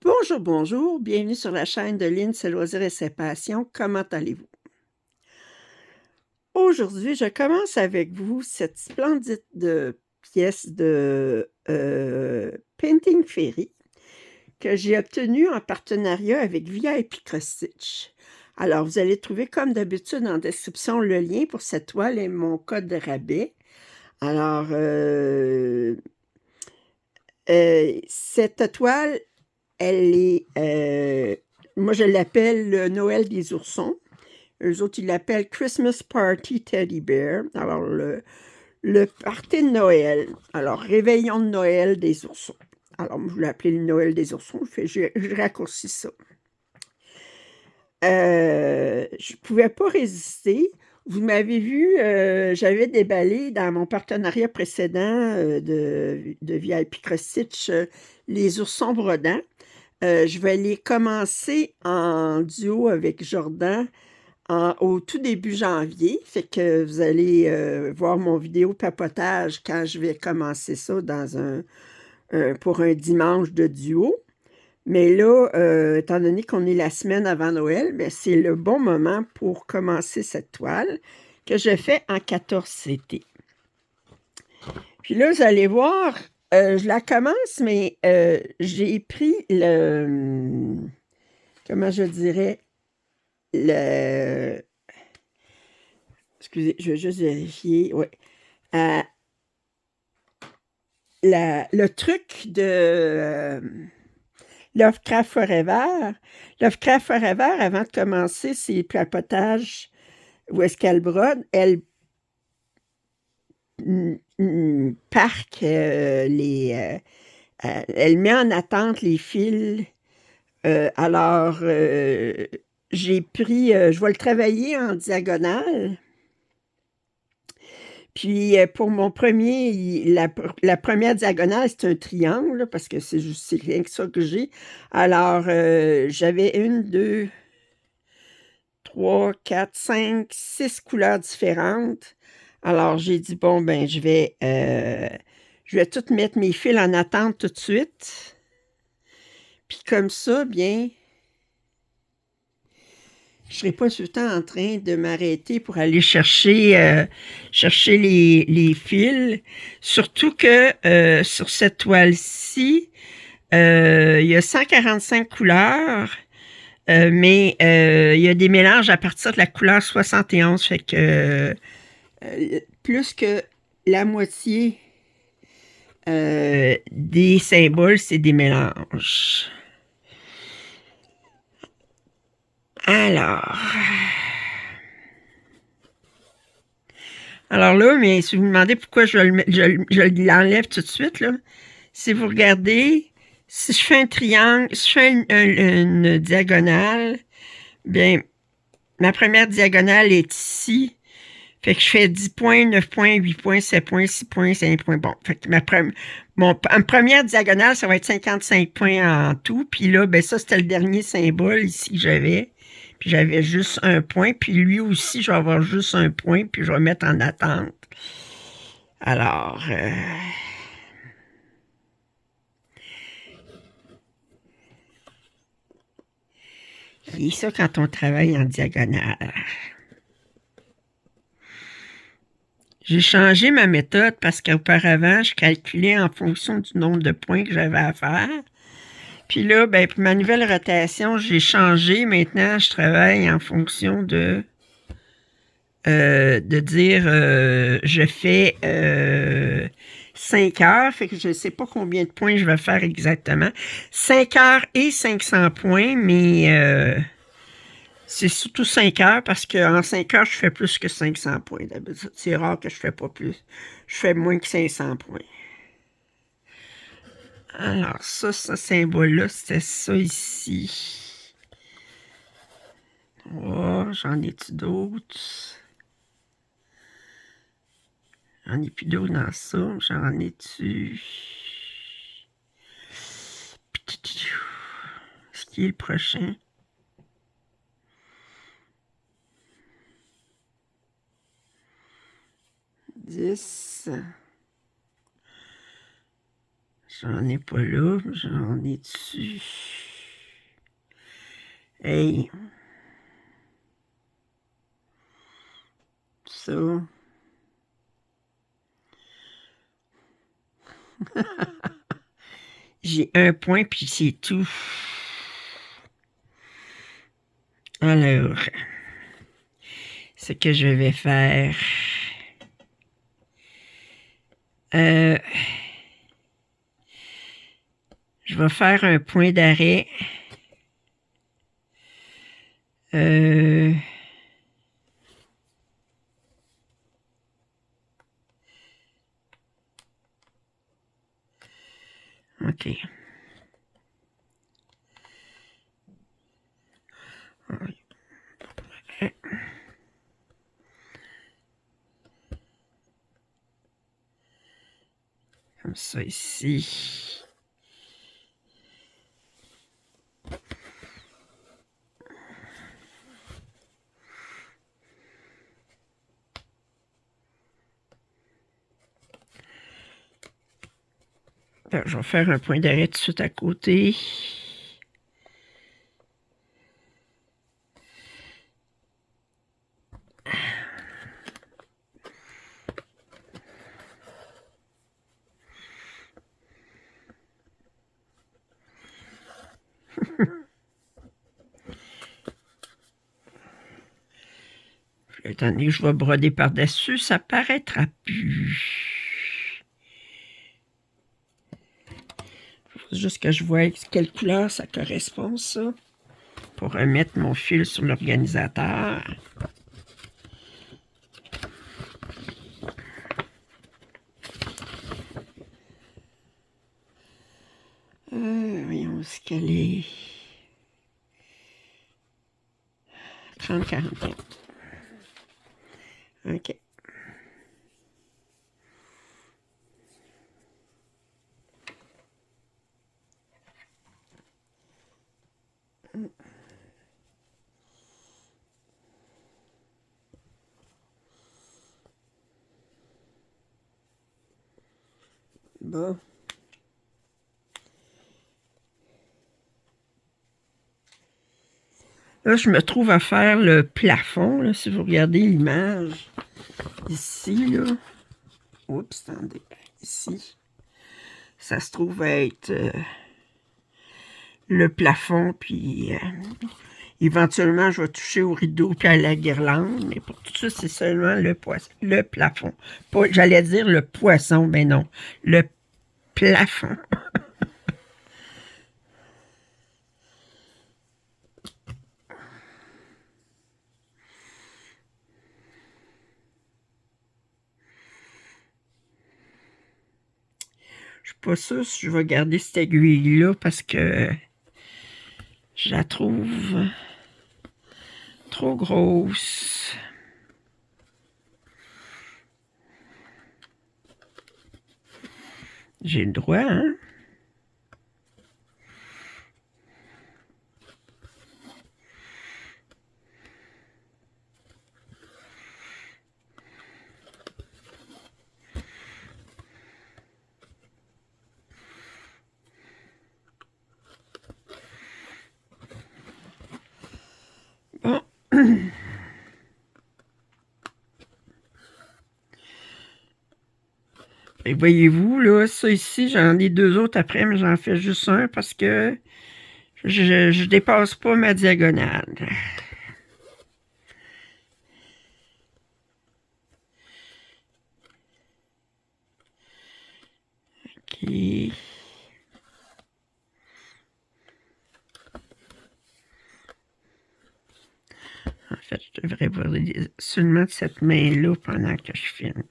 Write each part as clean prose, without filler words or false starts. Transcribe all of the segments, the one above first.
Bonjour, bonjour, bienvenue sur la chaîne de Lynn, ses loisirs et ses passions. Comment allez-vous? Aujourd'hui, je commence avec vous cette splendide pièce de Painting Fairy que j'ai obtenue en partenariat avec VIP Cross Stitch. Alors, vous allez trouver comme d'habitude en description le lien pour cette toile et mon code de rabais. Alors, cette toile, elle est, moi je l'appelle le Noël des oursons. Eux autres, ils l'appellent Christmas Party Teddy Bear. Alors, le party de Noël. Alors, réveillon de Noël des oursons. Alors, moi, je l'ai appelé le Noël des oursons. Je raccourcis ça. Je ne pouvais pas résister. Vous m'avez vu, j'avais déballé dans mon partenariat précédent de VIP Cross Stitch les oursons brodants. Je vais les commencer en duo avec Jordan au tout début janvier. Fait que vous allez voir mon vidéo papotage quand je vais commencer ça pour un dimanche de duo. Mais là, étant donné qu'on est la semaine avant Noël, ben, c'est le bon moment pour commencer cette toile que je fais en 14 CT. Puis là, vous allez voir, je la commence, mais j'ai pris comment je dirais, excusez, je vais juste vérifier, ouais. Le truc de Lovecraft Forever. Lovecraft Forever, avant de commencer ses papotages où est-ce qu'elle brode, elle parque elle met en attente les fils. Alors, j'ai pris, je vais le travailler en diagonale. Puis, pour mon premier, la première diagonale, c'est un triangle, là, parce que c'est rien que ça que j'ai. Alors, j'avais 1, 2, 3, 4, 5, 6 couleurs différentes. Alors, j'ai dit, bon, ben, je vais tout mettre mes fils en attente tout de suite. Puis comme ça, bien, je ne serai pas tout le temps en train de m'arrêter pour aller chercher les fils. Surtout que sur cette toile-ci, il y a 145 couleurs, mais il y a des mélanges à partir de la couleur 71. Fait que plus que la moitié des symboles, c'est des mélanges. Alors là, mais si vous me demandez pourquoi je l'enlève tout de suite, là, si vous regardez, si je fais un triangle, si je fais une diagonale, bien, ma première diagonale est ici. Fait que je fais 10 points, 9 points, 8 points, 7 points, 6 points, 5 points. Bon, fait que ma première diagonale, ça va être 55 points en tout. Puis là, ben ça, c'était le dernier symbole ici que j'avais. Puis j'avais juste un point. Puis lui aussi, je vais avoir juste un point. Puis je vais mettre en attente. Alors, et ça quand on travaille en diagonale. J'ai changé ma méthode parce qu'auparavant, je calculais en fonction du nombre de points que j'avais à faire. Puis là, ben, pour ma nouvelle rotation, j'ai changé. Maintenant, je travaille en fonction de dire je fais 5 heures. Fait que je ne sais pas combien de points je vais faire exactement. 5 heures et 500 points, mais c'est surtout 5 heures parce qu'en 5 heures, je fais plus que 500 points d'habitude. C'est rare que je fais pas plus. Je fais moins que 500 points. Alors, ça, ce symbole-là, c'était ça ici. Oh, j'en ai-tu d'autres? J'en ai plus d'autres dans ça. J'en ai-tu? Ce qui est le prochain? Dix. J'en ai pas là. J'en ai dessus. Hey, ça. J'ai un point, puis c'est tout. Alors, ce que je vais faire... je vais faire un point d'arrêt. OK. Comme ça ici. Alors, je vais faire un point d'arrêt tout de suite à côté. Étant donné que je vais broder par-dessus, ça paraîtra plus. Faut juste que je vois quelle couleur ça correspond, ça. Pour remettre mon fil sur l'organisateur. Voyons ce qu'elle est. 30-41. OK. Bon. Là, je me trouve à faire le plafond, là, si vous regardez l'image. Ici, là. Oups, attendez. Ici. Ça se trouve être le plafond, puis éventuellement, je vais toucher au rideau puis à la guirlande, mais pour tout ça, c'est seulement le plafond. J'allais dire le poisson, mais non, le plafond. Je suis pas sûre si je vais garder cette aiguille-là parce que je la trouve trop grosse. J'ai le droit, hein? Bon. Et voyez-vous, là, ça ici, j'en ai deux autres après, mais j'en fais juste un parce que je dépasse pas ma diagonale. OK. En fait, je devrais voir seulement de cette main-là pendant que je filme.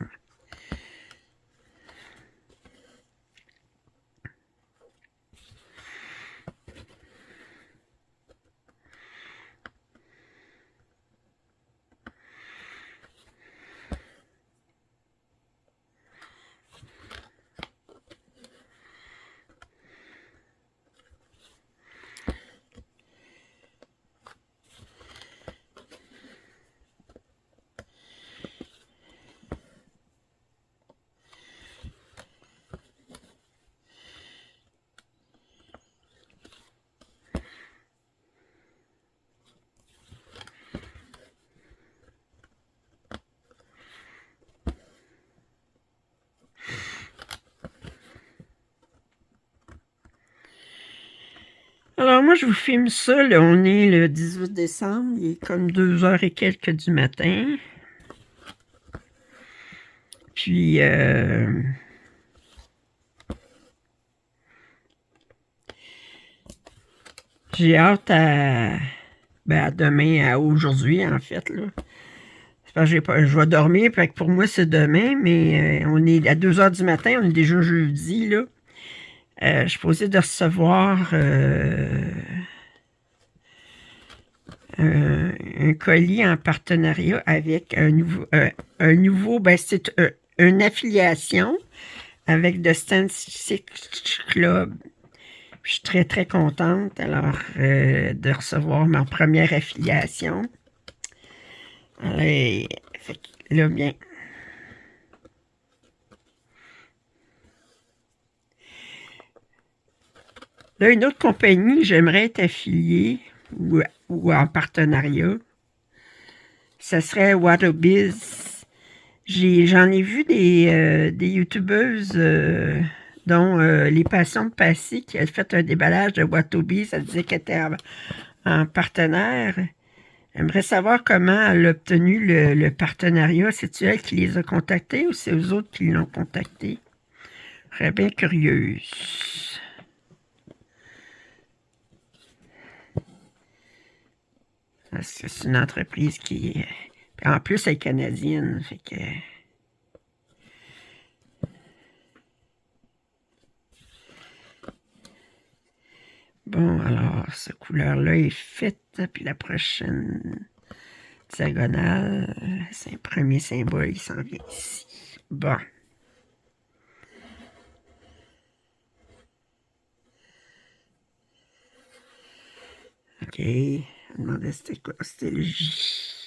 Alors moi, je vous filme ça, là, on est le 18 décembre, il est comme 2 heures et quelques du matin. Puis, j'ai hâte à demain, à aujourd'hui, en fait, là. C'est parce que je vais dormir, fait que pour moi, c'est demain, mais on est à 2 heures du matin, on est déjà jeudi, là. Je suis posée de recevoir un colis en partenariat avec ben c'est une affiliation avec The Stand Six Club. Je suis très, très contente, alors, de recevoir ma première affiliation. Allez, fait que là, bien. Là, une autre compagnie, j'aimerais être affiliée ou en partenariat. Ça serait Waterbiz. J'en ai vu des youtubeuses, dont Les Passions de Passy, qui a fait un déballage de Waterbiz. Ça disait qu'elle était en partenaire. J'aimerais savoir comment elle a obtenu le partenariat. C'est-tu elle qui les a contactés ou c'est eux autres qui l'ont contacté? Je serais bien curieuse. Parce que c'est une entreprise qui... En plus, elle est canadienne, fait que... Bon, alors, cette couleur-là est faite, puis la prochaine diagonale, c'est un premier symbole, il s'en vient ici. Bon. OK. Je me demandais c'était quoi, c'était le J.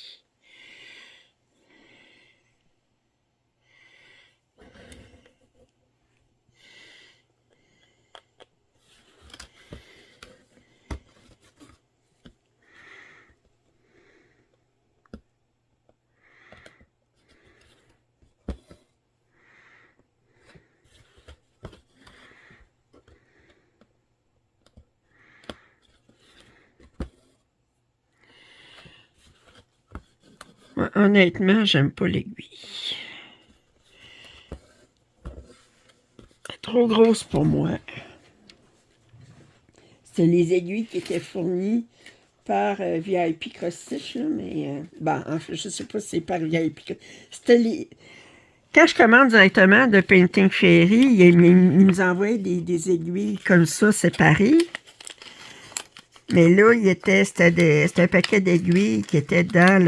Ouais, honnêtement, j'aime pas l'aiguille. Elle est trop grosse pour moi. C'est les aiguilles qui étaient fournies par VIP Cross-Stitch, là, mais ben, en fait, je sais pas si c'est par VIP. C'était les... Quand je commande directement de Painting Fairy, ils nous envoient des aiguilles comme ça, séparées. Mais là, c'était un paquet d'aiguilles qui était dans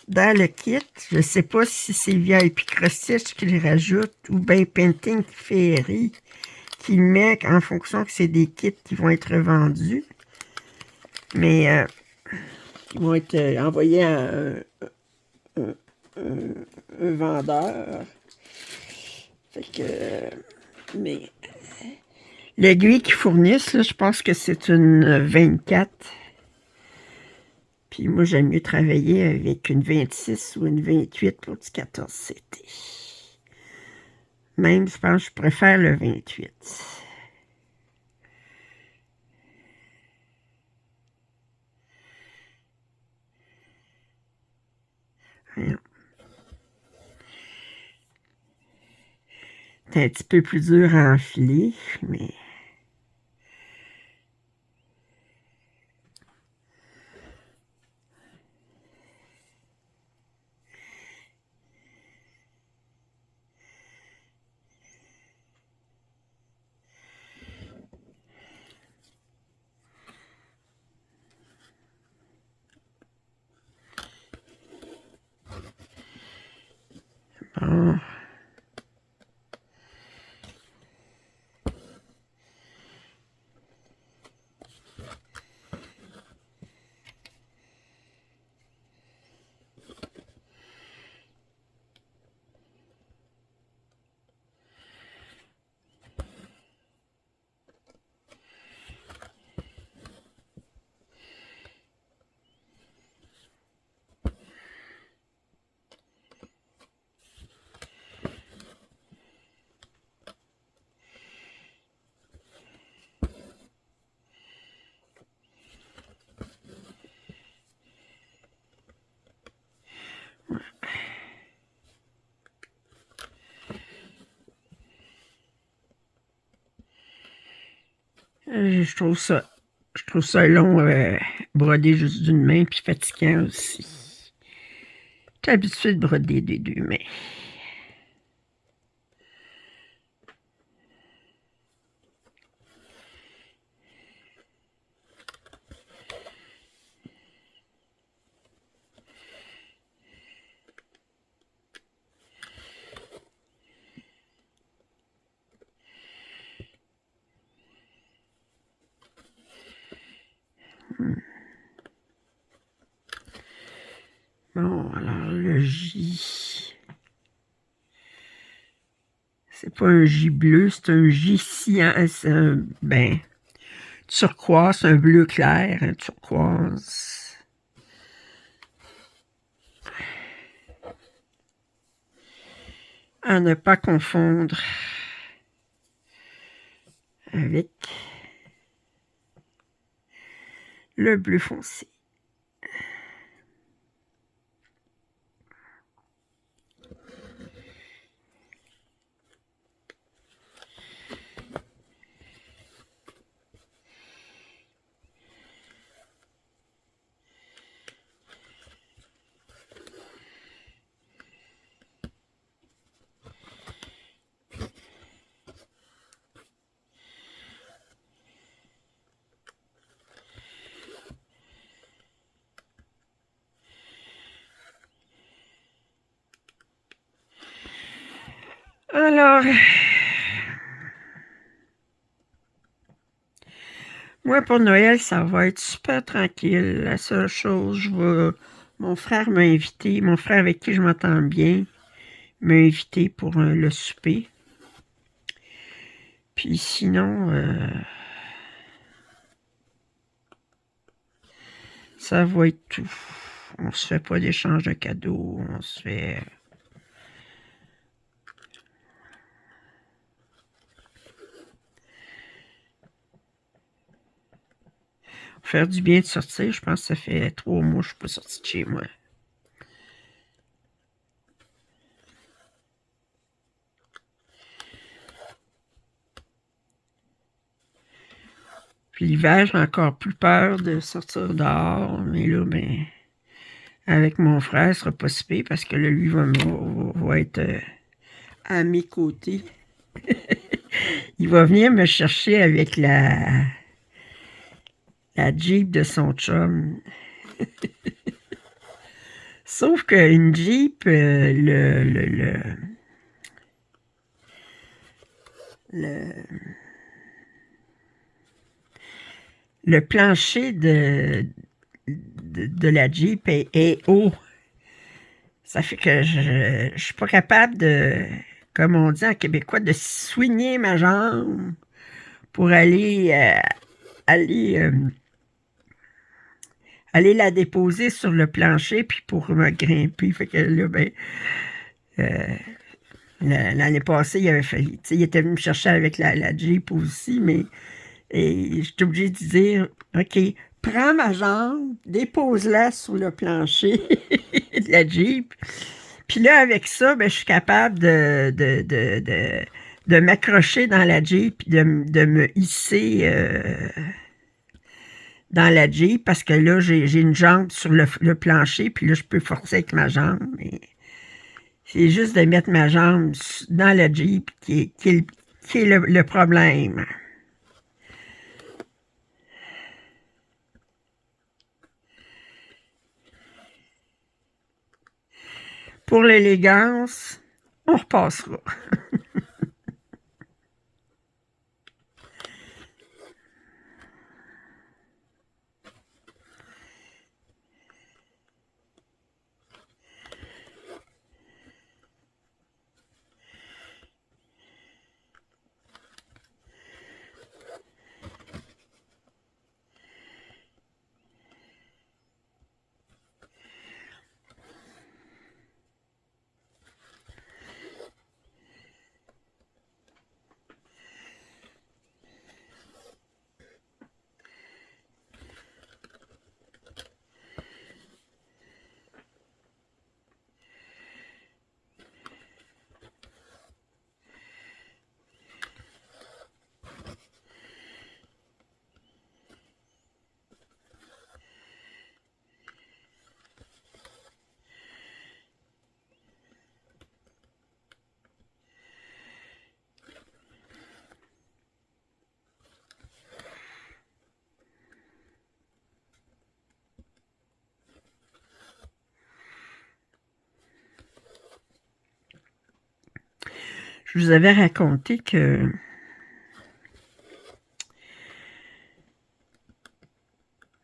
dans le kit. Je sais pas si c'est VIP Cross-Stitch qui les rajoute ou bien Painting Fairy qui le met en fonction que c'est des kits qui vont être vendus. Mais ils vont être envoyés à un vendeur. Fait que... mais l'aiguille qu'ils fournissent, là, je pense que c'est une 24. Puis moi, j'aime mieux travailler avec une 26 ou une 28 pour du 14 CT. Même, je pense que je préfère le 28. Voyons. C'est un petit peu plus dur à enfiler, mais... Bon. Je trouve ça long, broder juste d'une main, puis fatigant aussi. J'étais habituée de broder des deux mains. Bon, alors le J. C'est pas un J bleu, c'est un J cyan. C'est un, turquoise, un bleu clair, un turquoise. À ne pas confondre avec le bleu foncé. Alors, moi pour Noël, ça va être super tranquille. La seule chose, mon frère m'a invité, mon frère avec qui je m'entends bien, m'a invité pour le souper. Puis sinon, ça va être tout. On se fait pas d'échange de cadeaux, on se fait... Faire du bien de sortir, je pense que ça fait 3 mois que je suis pas sortie de chez moi. Puis l'hiver, j'ai encore plus peur de sortir dehors, mais là, avec mon frère, ce sera pas si pire parce que là, lui va être à mes côtés. Il va venir me chercher avec la Jeep de son chum. Sauf qu'une Jeep, le plancher de la Jeep est haut. Ça fait que je suis pas capable de, comme on dit en québécois, de soigner ma jambe pour aller la déposer sur le plancher puis pour me grimper. Fait que là, l'année passée, il était venu me chercher avec la Jeep aussi, mais j'étais obligée de dire, OK, prends ma jambe, dépose-la sur le plancher de la Jeep. Puis là, avec ça, je suis capable de m'accrocher dans la Jeep et de me hisser dans la Jeep parce que là, j'ai une jambe sur le plancher, puis là, je peux forcer avec ma jambe. Mais c'est juste de mettre ma jambe dans la Jeep qui est le problème. Pour l'élégance, on repassera. Je vous avais raconté que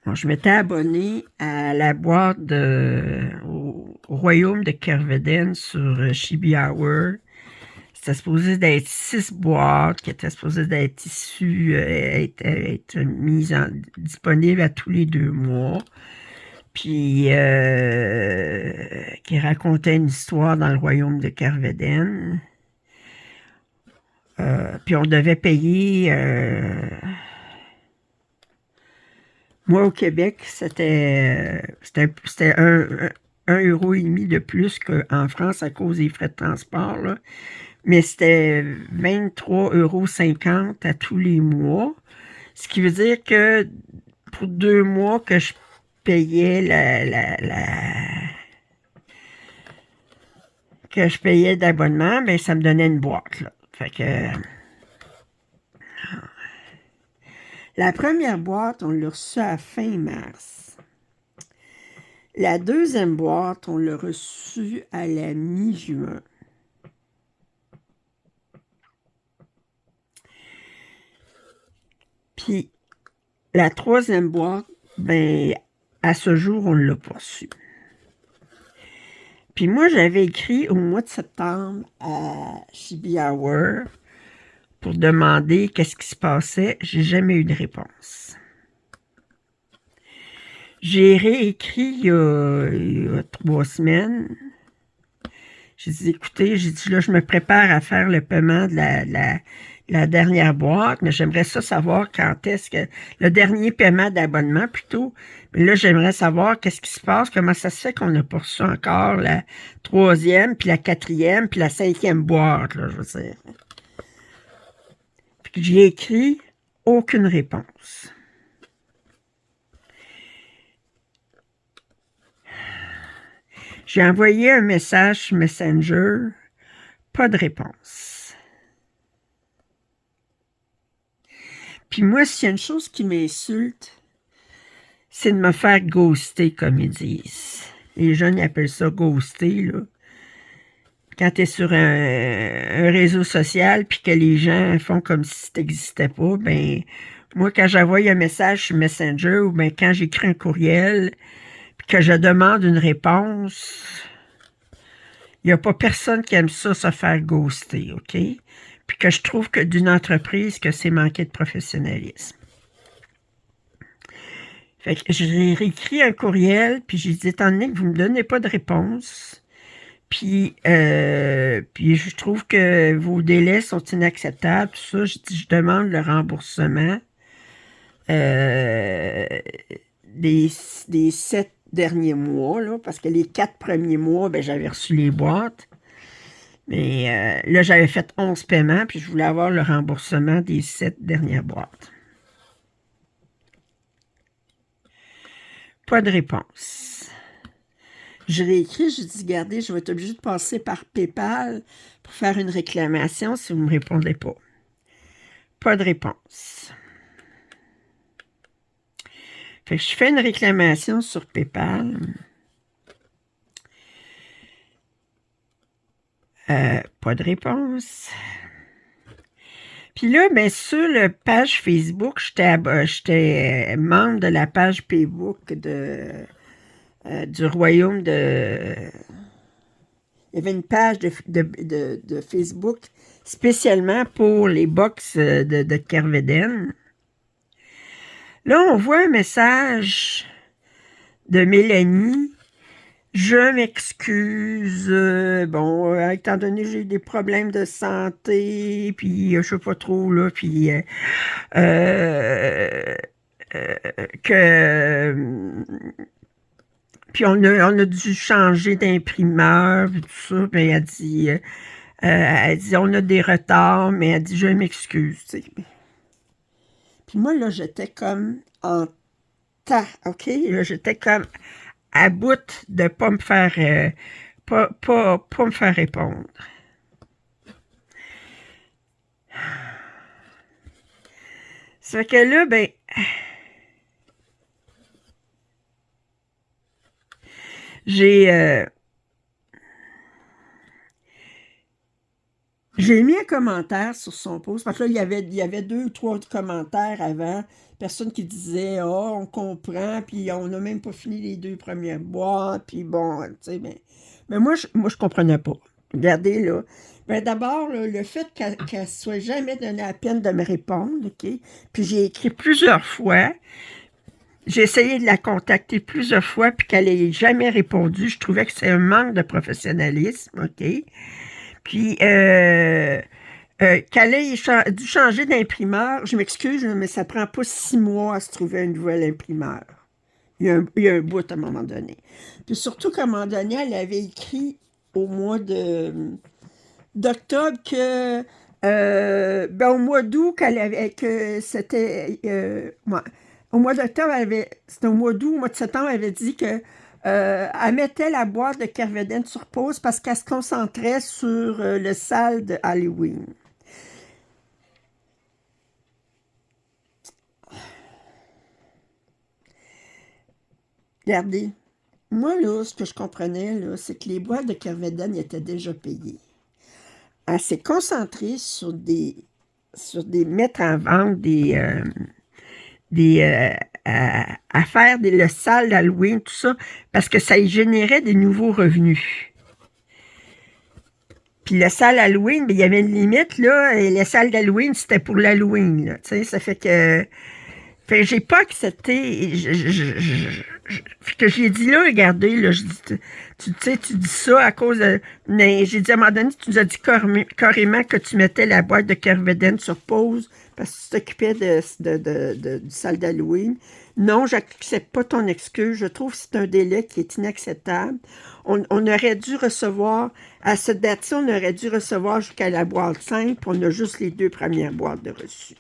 bon, je m'étais abonné à la boîte au royaume de Kerveden sur Chibi Hour. C'était supposé d'être 6 boîtes qui étaient supposées d'être issues, être mises disponibles à tous les 2 mois. Puis, qui racontait une histoire dans le royaume de Kerveden. Puis on devait payer... moi, au Québec, c'était 1,5 € de plus qu'en France à cause des frais de transport, là. Mais c'était 23,50 € à tous les mois. Ce qui veut dire que pour 2 mois que je payais que je payais d'abonnement, ben ça me donnait une boîte, là. Fait que la première boîte, on l'a reçue à fin mars. La deuxième boîte, on l'a reçue à la mi-juin. Puis la troisième boîte, ben à ce jour, on l'a pas reçue. Puis moi, j'avais écrit au mois de septembre à Chibi Hour pour demander qu'est-ce qui se passait. J'ai jamais eu de réponse. J'ai réécrit il y a 3 semaines. J'ai dit, écoutez, j'ai dit, là, je me prépare à faire le paiement de la dernière boîte, mais j'aimerais ça savoir quand est-ce que... Le dernier paiement d'abonnement, plutôt. Mais là, j'aimerais savoir qu'est-ce qui se passe, comment ça se fait qu'on n'a pas reçu encore la troisième, puis la quatrième, puis la cinquième boîte, là, je veux dire. Puis j'ai écrit aucune réponse. J'ai envoyé un message sur Messenger, pas de réponse. Puis moi, s'il y a une chose qui m'insulte, c'est de me faire ghoster, comme ils disent. Les jeunes ils appellent ça ghoster, là. Quand tu es sur un réseau social, puis que les gens font comme si ça n'existait pas, ben moi, quand j'envoie un message sur Messenger, ou ben quand j'écris un courriel, puis que je demande une réponse, il n'y a pas personne qui aime ça, se faire ghoster, OK? Puis que je trouve que d'une entreprise, que c'est manquer de professionnalisme. Fait que j'ai réécrit un courriel, puis j'ai dit, étant donné que vous ne me donnez pas de réponse, puis je trouve que vos délais sont inacceptables, tout ça, je demande le remboursement des 7 derniers mois, là, parce que les 4 premiers mois, ben, j'avais reçu les boîtes. Mais là, j'avais fait 11 paiements, puis je voulais avoir le remboursement des 7 dernières boîtes. Pas de réponse. Je réécris, je dis, regardez, je vais être obligée de passer par PayPal pour faire une réclamation si vous ne me répondez pas. Pas de réponse. Fait que je fais une réclamation sur PayPal. Pas de réponse. Puis là, bien, sur la page Facebook, j'étais membre de la page Facebook du royaume de... Il y avait une page de Facebook spécialement pour les box de Kerveden. Là, on voit un message de Mélanie. Je m'excuse. Bon, étant donné que j'ai eu des problèmes de santé, puis je sais pas trop, là, puis que... Puis on a dû changer d'imprimeur, puis tout ça. Puis elle dit, on a des retards, mais elle dit, je m'excuse, tu sais. Puis moi, là, j'étais comme en tas, OK? Là, j'étais comme à bout de pas me faire, pas me faire répondre. Ça fait que là, ben... j'ai J'ai mis un commentaire sur son post, parce que là, il y avait 2 ou 3 commentaires avant, personnes qui disaient: «Ah, on comprend, puis on n'a même pas fini les 2 premières boîtes», puis bon, tu sais, mais moi, je comprenais pas. Regardez, là, ben, d'abord, là, le fait qu'elle soit jamais donné la peine de me répondre, OK? Puis j'ai écrit plusieurs fois, j'ai essayé de la contacter plusieurs fois, puis qu'elle ait jamais répondu. Je trouvais que c'est un manque de professionnalisme, OK? Puis, qu'elle ait dû changer d'imprimeur, je m'excuse, mais ça prend pas 6 mois à se trouver un nouvel imprimeur. Il y a un bout à un moment donné. Puis surtout qu'à un moment donné, elle avait écrit au mois d'octobre que, ben, au mois d'août, que c'était, ouais, au mois d'octobre, c'était au mois d'août, au mois de septembre, elle avait dit que elle mettait la boîte de Kerveden sur pause parce qu'elle se concentrait sur le salle de Halloween. Regardez, moi, là, ce que je comprenais, là, c'est que les boîtes de Kerveden étaient déjà payées. Elle s'est concentrée sur des mettre en vente à faire le salle d'Halloween, tout ça, parce que ça y générait des nouveaux revenus. Puis la salle Halloween, ben, il y avait une limite, là, et la salle d'Halloween, c'était pour l'Halloween, là, tu sais, ça fait que... Fait que j'ai pas accepté. Fait que j'ai dit là, regardez, là, je dis, tu sais, tu dis ça à cause de. Mais j'ai dit à un moment donné, tu nous as dit carrément que tu mettais la boîte de Kerveden sur pause parce que tu t'occupais du salle d'Halloween. Non, j'accepte pas ton excuse. Je trouve que c'est un délai qui est inacceptable. On aurait dû recevoir, à cette date-ci, on aurait dû recevoir jusqu'à la boîte 5, puis on a juste les 2 premières boîtes de reçu.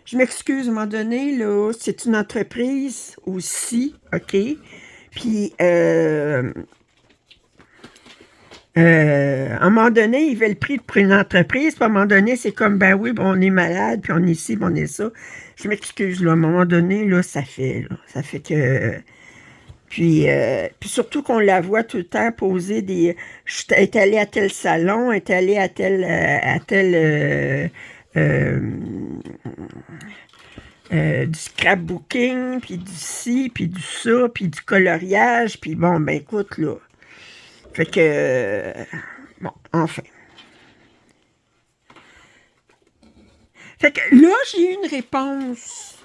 Je m'excuse, à un moment donné, là, c'est une entreprise aussi, OK? Puis, à un moment donné, ils veulent le prix pour une entreprise, puis à un moment donné, c'est comme, ben oui, bon, on est malade, puis on est ici, puis on est ça. Je m'excuse, là, à un moment donné, là, ça fait que... Puis surtout qu'on la voit tout le temps poser des... Je est allée à tel salon, est allée à tel euh, du scrapbooking, puis du ci, puis du ça, puis du coloriage, puis bon, ben écoute, là. Fait que, bon, enfin. Fait que là, j'ai eu une réponse,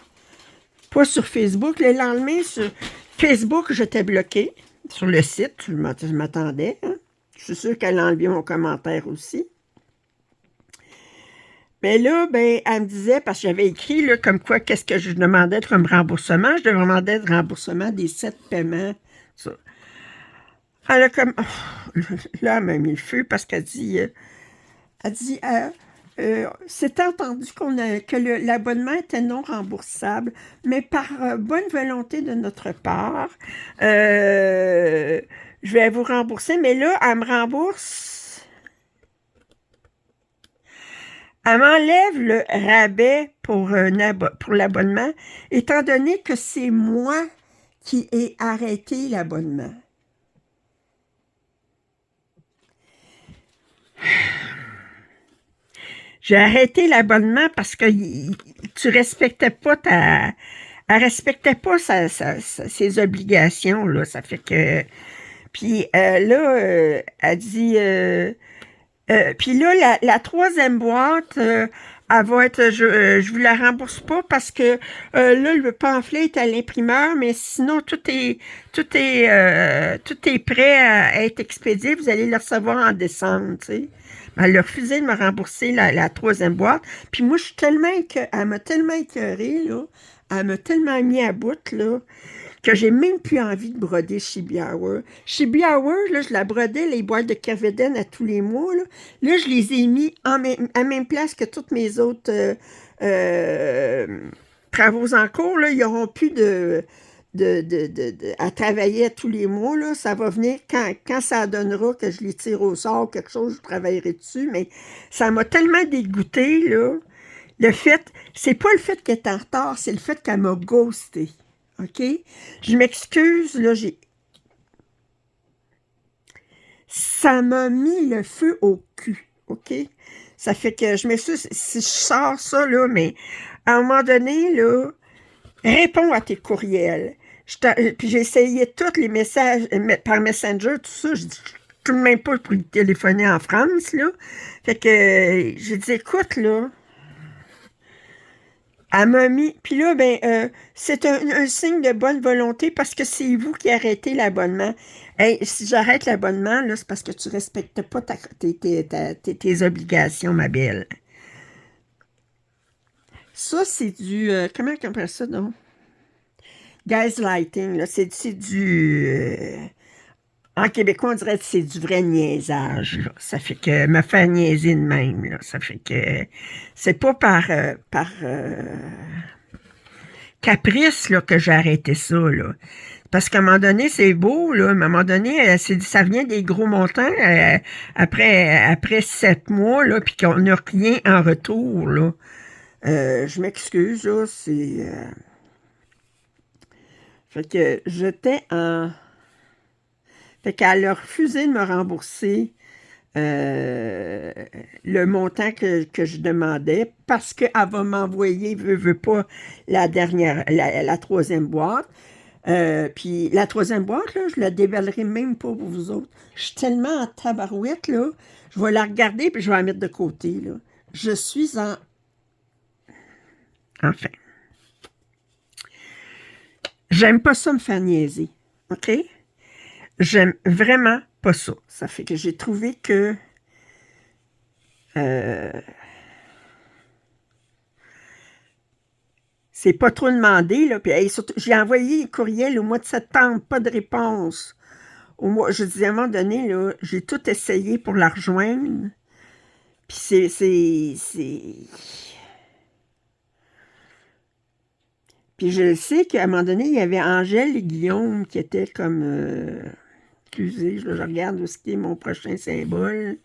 pas sur Facebook. Le lendemain, sur Facebook, j'étais bloqué sur le site. Je m'attendais. Hein. Je suis sûre qu'elle a enlevé mon commentaire aussi. Mais là, ben, elle me disait, parce que j'avais écrit, là, comme quoi, qu'est-ce que je demandais comme remboursement? Je demandais de remboursement des 7 paiements. Ça. Elle a comme... oh, là, elle m'a mis le feu parce qu'elle dit... c'est entendu que l'abonnement était non remboursable, mais par bonne volonté de notre part, je vais vous rembourser. Mais là, elle me rembourse... Elle m'enlève le rabais pour l'abonnement, étant donné que c'est moi qui ai arrêté l'abonnement. J'ai arrêté l'abonnement parce que tu respectais pas elle respectait pas ses obligations, là. Ça fait que... Puis là, elle dit... puis là, la troisième boîte, elle va être... Je vous la rembourse pas parce que là, le pamphlet est à l'imprimeur, mais sinon, tout est prêt à être expédié. Vous allez le recevoir en décembre, tu sais. Elle a refusé de me rembourser la troisième boîte. Puis moi, elle m'a tellement écœurée, là. Elle m'a tellement mis à bout, là, que j'ai même plus envie de broder chez Hour. Chez Hour, là, je la brodais, les boîtes de Kerveden à tous les mois, là. Là, je les ai mis à même place que toutes mes autres travaux en cours, là. Ils n'auront plus à travailler à tous les mois, là. Ça va venir quand ça donnera que je les tire au sort, quelque chose, je travaillerai dessus, mais ça m'a tellement dégoûté, là. C'est pas le fait qu'elle est en retard, c'est le fait qu'elle m'a ghosté. OK? Je m'excuse, là, ça m'a mis le feu au cul, OK? Ça fait que je m'excuse si je sors ça, là, mais à un moment donné, là, réponds à tes courriels. Puis j'ai essayé tous les messages par Messenger, tout ça. Je dis, je ne même pas pour lui téléphoner en France, là. Fait que j'ai dit, écoute, là, elle m'a mis. Puis là, ben, c'est un signe de bonne volonté parce que c'est vous qui arrêtez l'abonnement. Hey, si j'arrête l'abonnement, là, c'est parce que tu ne respectes pas tes obligations, ma belle. Ça, c'est du. Comment on appelle ça, non? Gaslighting, là. C'est du. En québécois, on dirait que c'est du vrai niaisage, là. Ça fait que me faire niaiser de même, là. Ça fait que c'est pas par caprice là, que j'ai arrêté ça, là. Parce qu'à un moment donné, c'est beau, là. À un moment donné, ça vient des gros montants après 7 mois, là, puis qu'on n'a rien en retour, là. Je m'excuse, là, c'est... Fait que j'étais en... Fait qu'elle a refusé de me rembourser le montant que je demandais parce qu'elle va m'envoyer, veut pas, la troisième boîte. Puis la troisième boîte, là, je la déballerai même pas pour vous autres. Je suis tellement en tabarouette, là. Je vais la regarder puis je vais la mettre de côté, là. Je suis en... Enfin. J'aime pas ça me faire niaiser. OK? J'aime vraiment pas ça. Ça fait que j'ai trouvé que c'est pas trop demandé, là. Puis, hey, surtout, j'ai envoyé un courriel au mois de septembre, pas de réponse. Je disais à un moment donné, là, j'ai tout essayé pour la rejoindre. Puis Puis je sais qu'à un moment donné, il y avait Angèle et Guillaume qui étaient comme... excusez, je regarde où est mon prochain symbole.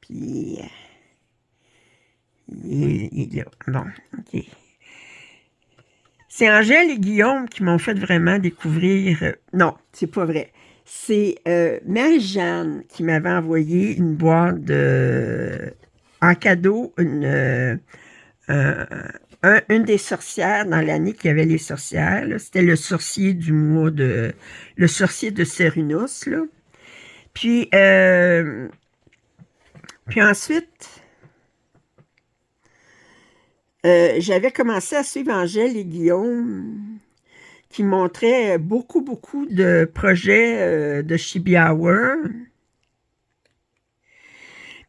Puis... il est là. Bon, OK. C'est Angèle et Guillaume qui m'ont fait vraiment découvrir... non, c'est pas vrai. C'est Marie-Jeanne qui m'avait envoyé une boîte en cadeau, une des sorcières dans l'année qu'il y avait les sorcières. C'était le sorcier du mois de... Le sorcier de Cernunnos, là. Puis ensuite... j'avais commencé à suivre Angèle et Guillaume qui montraient beaucoup, beaucoup de projets de Chibi Hour.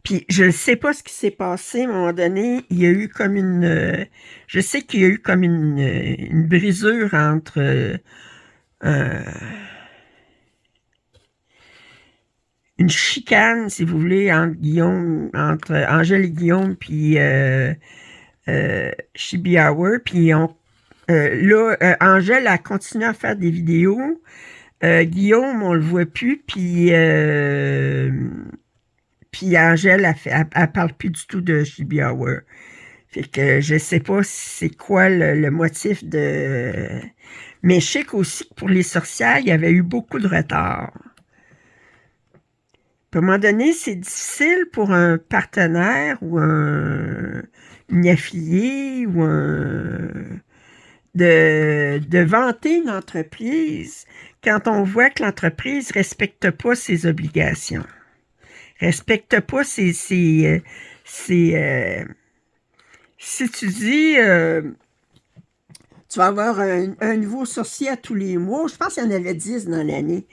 Puis je ne sais pas ce qui s'est passé. À un moment donné, il y a eu comme une... je sais qu'il y a eu comme une brisure entre... une chicane, si vous voulez, entre Angèle et Guillaume, puis Chibi Hour. Puis Angèle a continué à faire des vidéos. Guillaume, on le voit plus. Puis Angèle, elle parle plus du tout de Chibi Hour. Fait que je sais pas c'est quoi le motif de... Mais je sais qu'aussi que pour les sorcières, il y avait eu beaucoup de retard. À un moment donné, c'est difficile pour un partenaire ou une affiliée ou de vanter une entreprise quand on voit que l'entreprise ne respecte pas ses obligations, respecte pas si tu dis tu vas avoir un nouveau sorcier à tous les mois, je pense qu'il y en avait 10 dans l'année.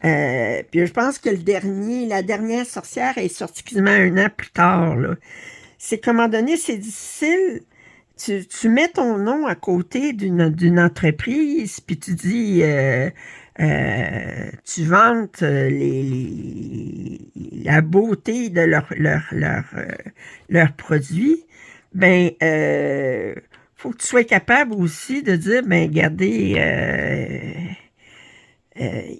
Puis je pense que la dernière sorcière est sortie quasiment 1 an plus tard, là. C'est qu'à un moment donné, c'est difficile. Tu mets ton nom à côté d'une entreprise, puis tu dis, tu vantes la beauté de leurs produits. Ben, faut que tu sois capable aussi de dire, ben, regardez,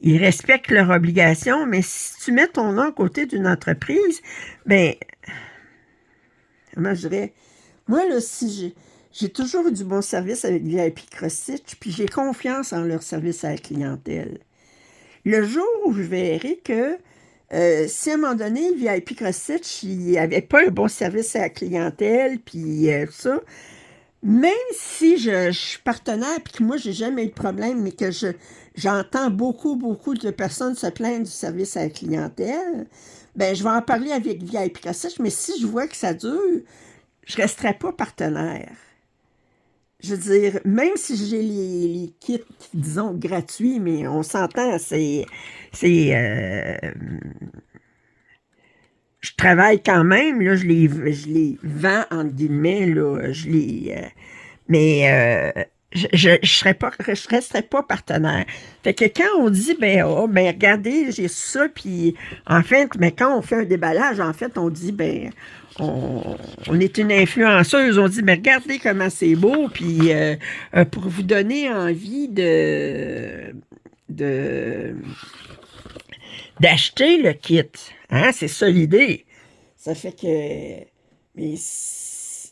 ils respectent leurs obligations, mais si tu mets ton nom à côté d'une entreprise, ben, comment je dirais, moi, là, si j'ai toujours eu du bon service avec VIP CrossStitch, puis j'ai confiance en leur service à la clientèle. Le jour où je verrai que Si à un moment donné, le VIP CrossFit, il n'y avait pas un bon service à la clientèle, puis tout ça, même si je suis partenaire, puis que moi, j'ai jamais eu de problème, mais que j'entends beaucoup de personnes se plaindre du service à la clientèle, ben, je vais en parler avec VIP CrossFit, mais si je vois que ça dure, je ne resterai pas partenaire. Je veux dire, même si j'ai les kits, disons, gratuits, mais on s'entend, je travaille quand même, là, je les vends, entre guillemets, là, mais je resterais pas partenaire. Fait que quand on dit, ben, oh, ben, regardez, j'ai ça, puis en fait, mais quand on fait un déballage, en fait, on dit, ben, on est une influenceuse, on dit, mais regardez comment c'est beau, puis pour vous donner envie de d'acheter le kit. Hein, c'est ça l'idée. Ça fait que, mais si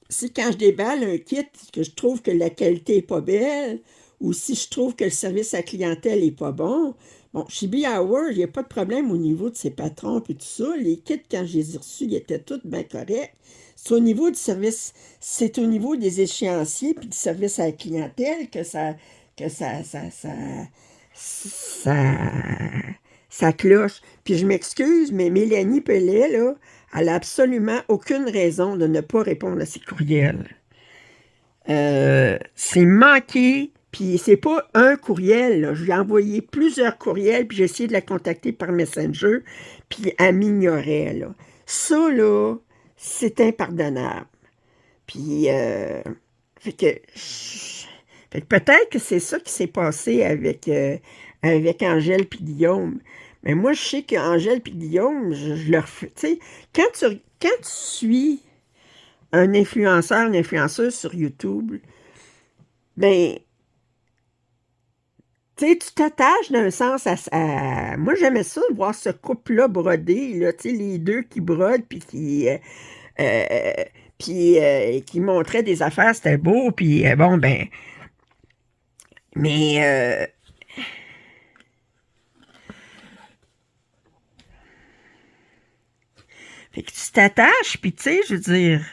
si quand je déballe un kit, que je trouve que la qualité n'est pas belle, ou si je trouve que le service à la clientèle n'est pas bon, bon, chez Be Hour, il n'y a pas de problème au niveau de ses patrons et tout ça. Les kits, quand je les ai reçus, ils étaient tous bien corrects. C'est au niveau du service, c'est au niveau des échéanciers puis du service à la clientèle que ça cloche. Puis je m'excuse, mais Mélanie Pellet, là, elle n'a absolument aucune raison de ne pas répondre à ses courriels. C'est manqué, puis c'est pas un courriel, là. Je lui ai envoyé plusieurs courriels, puis j'ai essayé de la contacter par Messenger, puis elle m'ignorait, là. Ça, là, c'est impardonnable. Puis, fait que peut-être que c'est ça qui s'est passé avec Angèle puis Guillaume. Mais moi, je sais qu'Angèle puis Guillaume, je leur fais. Tu sais, quand tu suis un influenceur, une influenceuse sur YouTube, ben, tu sais, tu t'attaches d'un sens moi, j'aimais ça, voir ce couple-là broder, là, tu sais, les deux qui brodent, euh, qui montraient des affaires, c'était beau, puis bon, ben, mais fait que tu t'attaches, puis tu sais, je veux dire.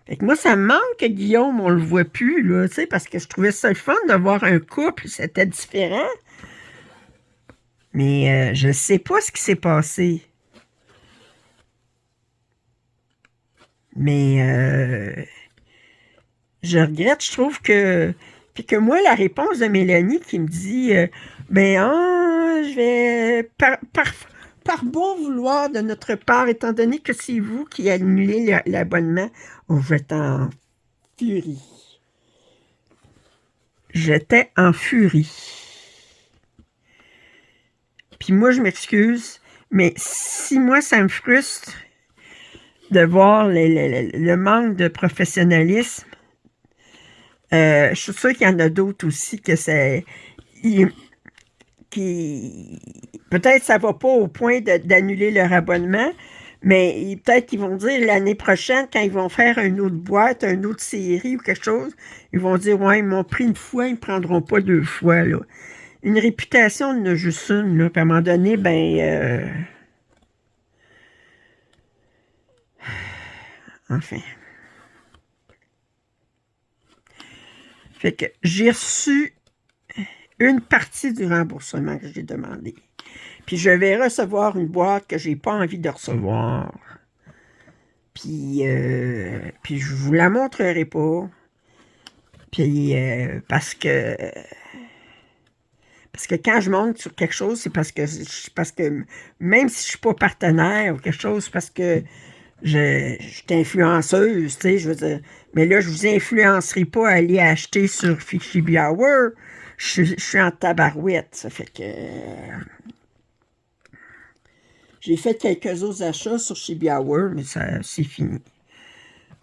Fait que moi, ça me manque que Guillaume, on le voit plus, là, tu sais, parce que je trouvais ça le fun de voir un couple, c'était différent. Mais je sais pas ce qui s'est passé. Mais je regrette, je trouve que. Puis que moi, la réponse de Mélanie qui me dit ben, je vais. Par bon vouloir de notre part, étant donné que c'est vous qui annulez l'abonnement, on je en furie. J'étais en furie. Puis moi, je m'excuse, mais si moi, ça me frustre de voir le manque de professionnalisme, je suis sûre qu'il y en a d'autres aussi que c'est. Peut-être ça ne va pas au point d'annuler leur abonnement, mais peut-être qu'ils vont dire l'année prochaine, quand ils vont faire une autre boîte, une autre série ou quelque chose, ils vont dire ouais, ils m'ont pris une fois, ils ne me prendront pas deux fois. Là. Une réputation de juste une, là, puis à un moment donné, ben. Enfin. Fait que j'ai reçu une partie du remboursement que j'ai demandé. Puis je vais recevoir une boîte que j'ai pas envie de recevoir. Puis je vous la montrerai pas. Puis parce que quand je monte sur quelque chose, c'est parce que même si je suis pas partenaire ou quelque chose, c'est parce que je suis influenceuse, tu sais, je veux dire. Mais là, je vous influencerai pas à aller acheter sur Fichibi Hour. Je suis en tabarouette. Ça fait que j'ai fait quelques autres achats sur Chibi Hour, mais ça, c'est fini.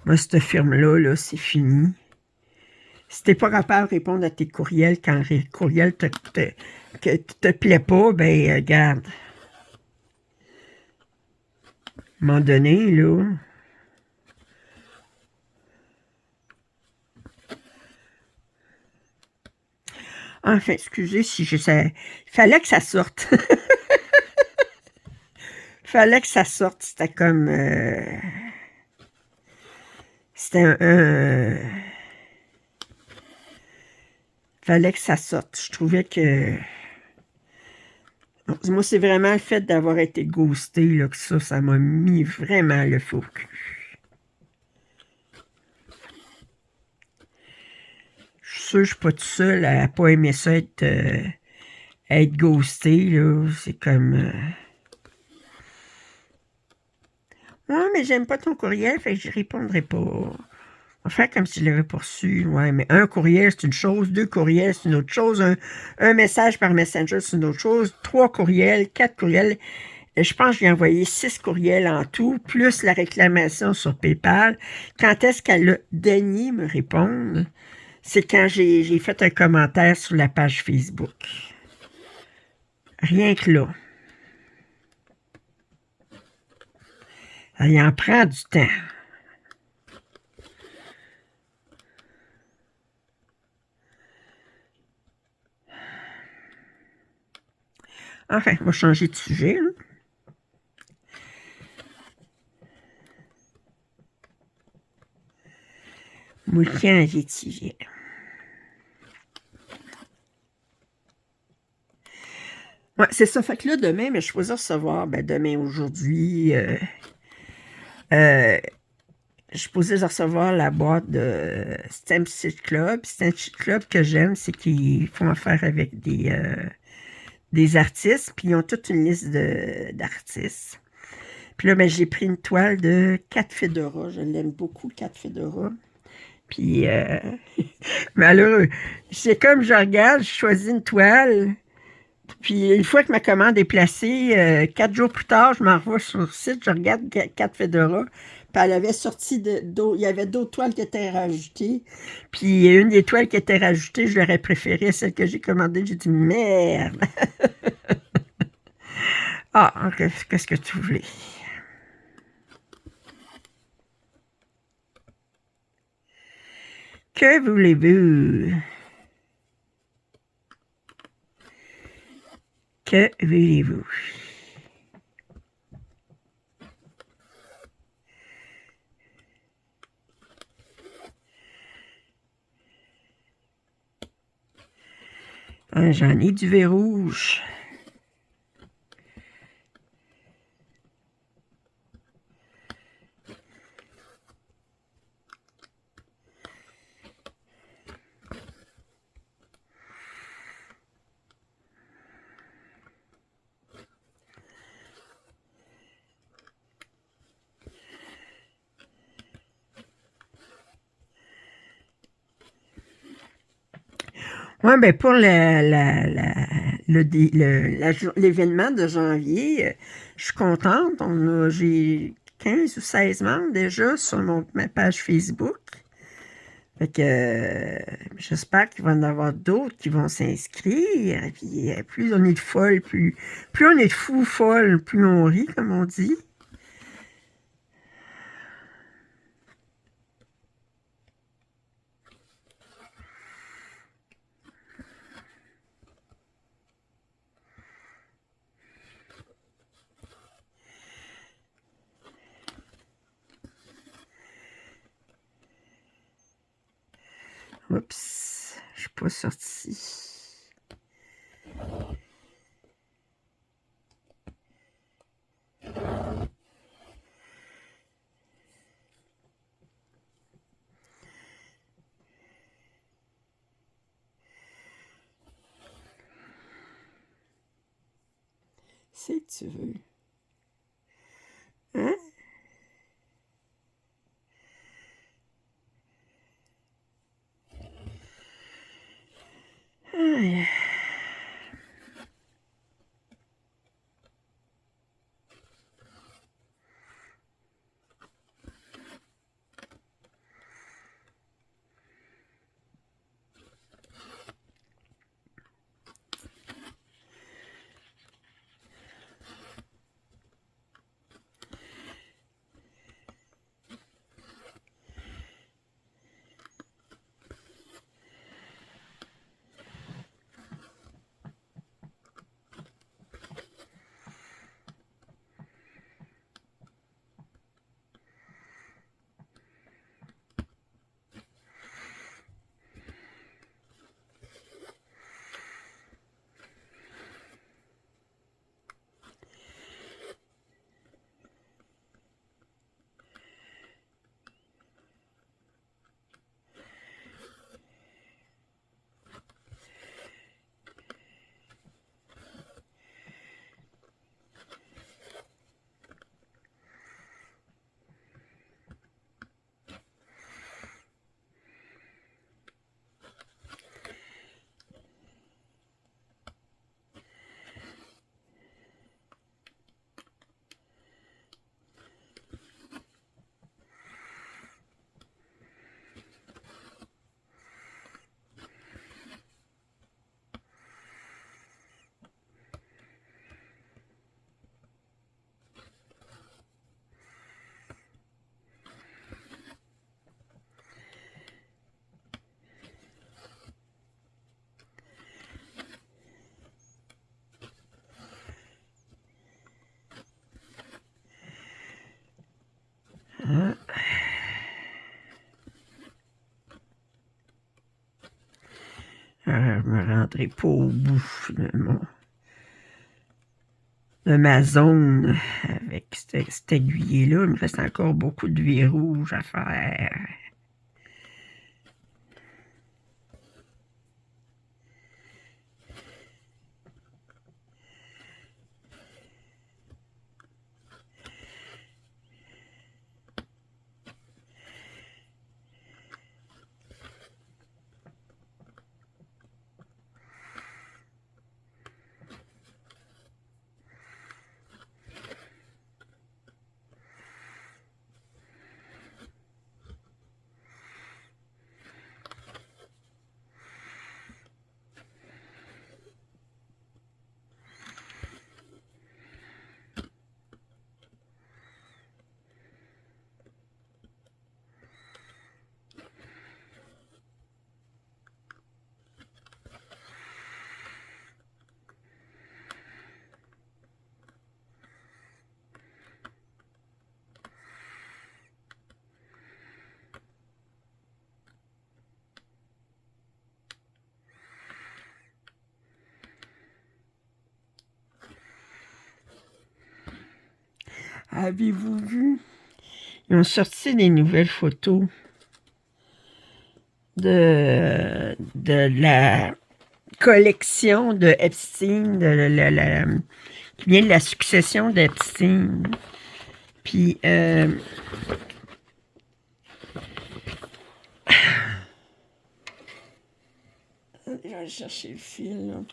Moi, cette firme-là, là, c'est fini. Si t'es pas capable de répondre à tes courriels quand les courriels te plaît pas, ben, regarde. À un moment donné, là. Enfin, excusez si je sais. Il fallait que ça sorte. Il fallait que ça sorte. C'était comme... c'était fallait que ça sorte. Je trouvais que... Moi, c'est vraiment le fait d'avoir été ghosté, là, que ça m'a mis vraiment le faux cul. Je suis sûr que je suis pas tout seul à pas aimer ça être ghosté, là. C'est comme... Ouais, mais j'aime pas ton courriel, fait que j'y répondrai pas. On va faire comme si je l'avais pas reçu. Ouais, mais un courriel, c'est une chose. Deux courriels, c'est une autre chose. Un message par Messenger, c'est une autre chose. Trois courriels, quatre courriels. Je pense que j'ai envoyé 6 courriels en tout, plus la réclamation sur PayPal. Quand est-ce qu'elle a daigné me répondre? C'est quand j'ai fait un commentaire sur la page Facebook. Rien que là. Il en prend du temps. Enfin, on va changer de sujet. Hein. Moi, changer de sujet. Ouais, c'est ça. Fait que là, demain, mais je suis supposée recevoir, demain, aujourd'hui, je suis supposée recevoir la boîte de Stamp Stitch Club. Stamp Stitch Club que j'aime, c'est qu'ils font affaire avec des artistes, puis ils ont toute une liste d'artistes. Puis là, j'ai pris une toile de Cat Fedora. Je l'aime beaucoup, Cat Fedora. Puis, malheureux. C'est comme je regarde, je choisis une toile. Puis, une fois que ma commande est placée, 4 jours plus tard, je m'en revois sur le site, je regarde Cat Fedora. Puis, elle avait sorti il y avait d'autres toiles qui étaient rajoutées. Puis, une des toiles qui était rajoutée, je l'aurais préférée, celle que j'ai commandée. J'ai dit, merde! Ah, qu'est-ce que tu voulais? Que voulez-vous? Que voulez-vous? Ah, j'en ai du verre rouge. Ouais, pour l'événement de janvier, je suis contente. J'ai 15 ou 16 membres déjà sur ma page Facebook. Fait que j'espère qu'il va y en avoir d'autres qui vont s'inscrire. Et puis plus on est de folles, plus on est de fous folles, plus on rit, comme on dit. Oups, je suis pas sortie. C'est que tu veux. Hein? Aïe. Hein? Alors, je me rendrai pas au bout de ma zone avec cet aiguillé-là. Il me reste encore beaucoup de vis rouges à faire. Avez-vous vu? Ils ont sorti des nouvelles photos de la collection de Epstein, qui vient de la succession d'Epstein. Puis, je vais chercher le fil, là.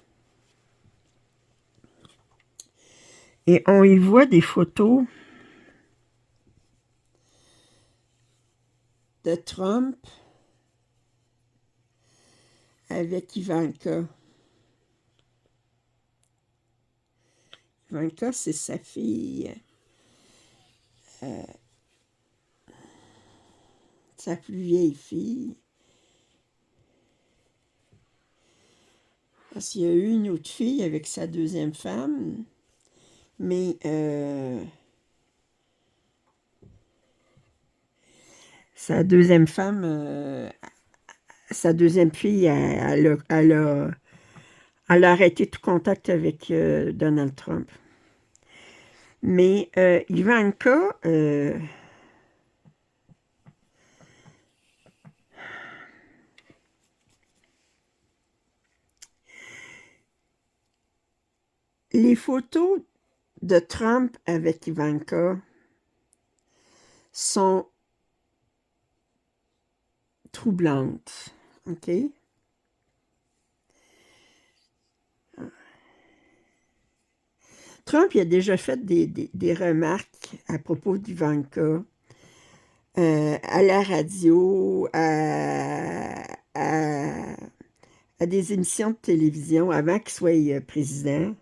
Et on y voit des photos de Trump avec Ivanka. Ivanka, c'est sa fille. Sa plus vieille fille. Parce qu'il y a eu une autre fille avec sa deuxième femme. Mais sa deuxième femme, sa deuxième fille, elle a arrêté tout contact avec Donald Trump. Mais Ivanka, les photos de Trump avec Ivanka sont troublantes, OK? Trump il a déjà fait des remarques à propos d'Ivanka à la radio, à des émissions de télévision avant qu'il soit président,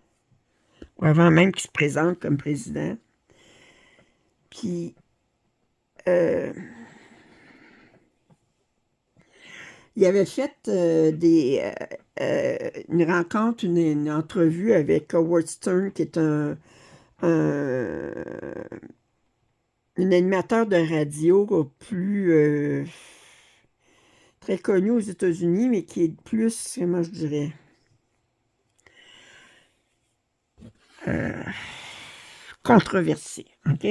ou avant même qu'il se présente comme président. Puis, il avait fait une rencontre, une entrevue avec Howard Stern, qui est un animateur de radio plus très connu aux États-Unis, mais qui est plus, comment je dirais, controversé, OK?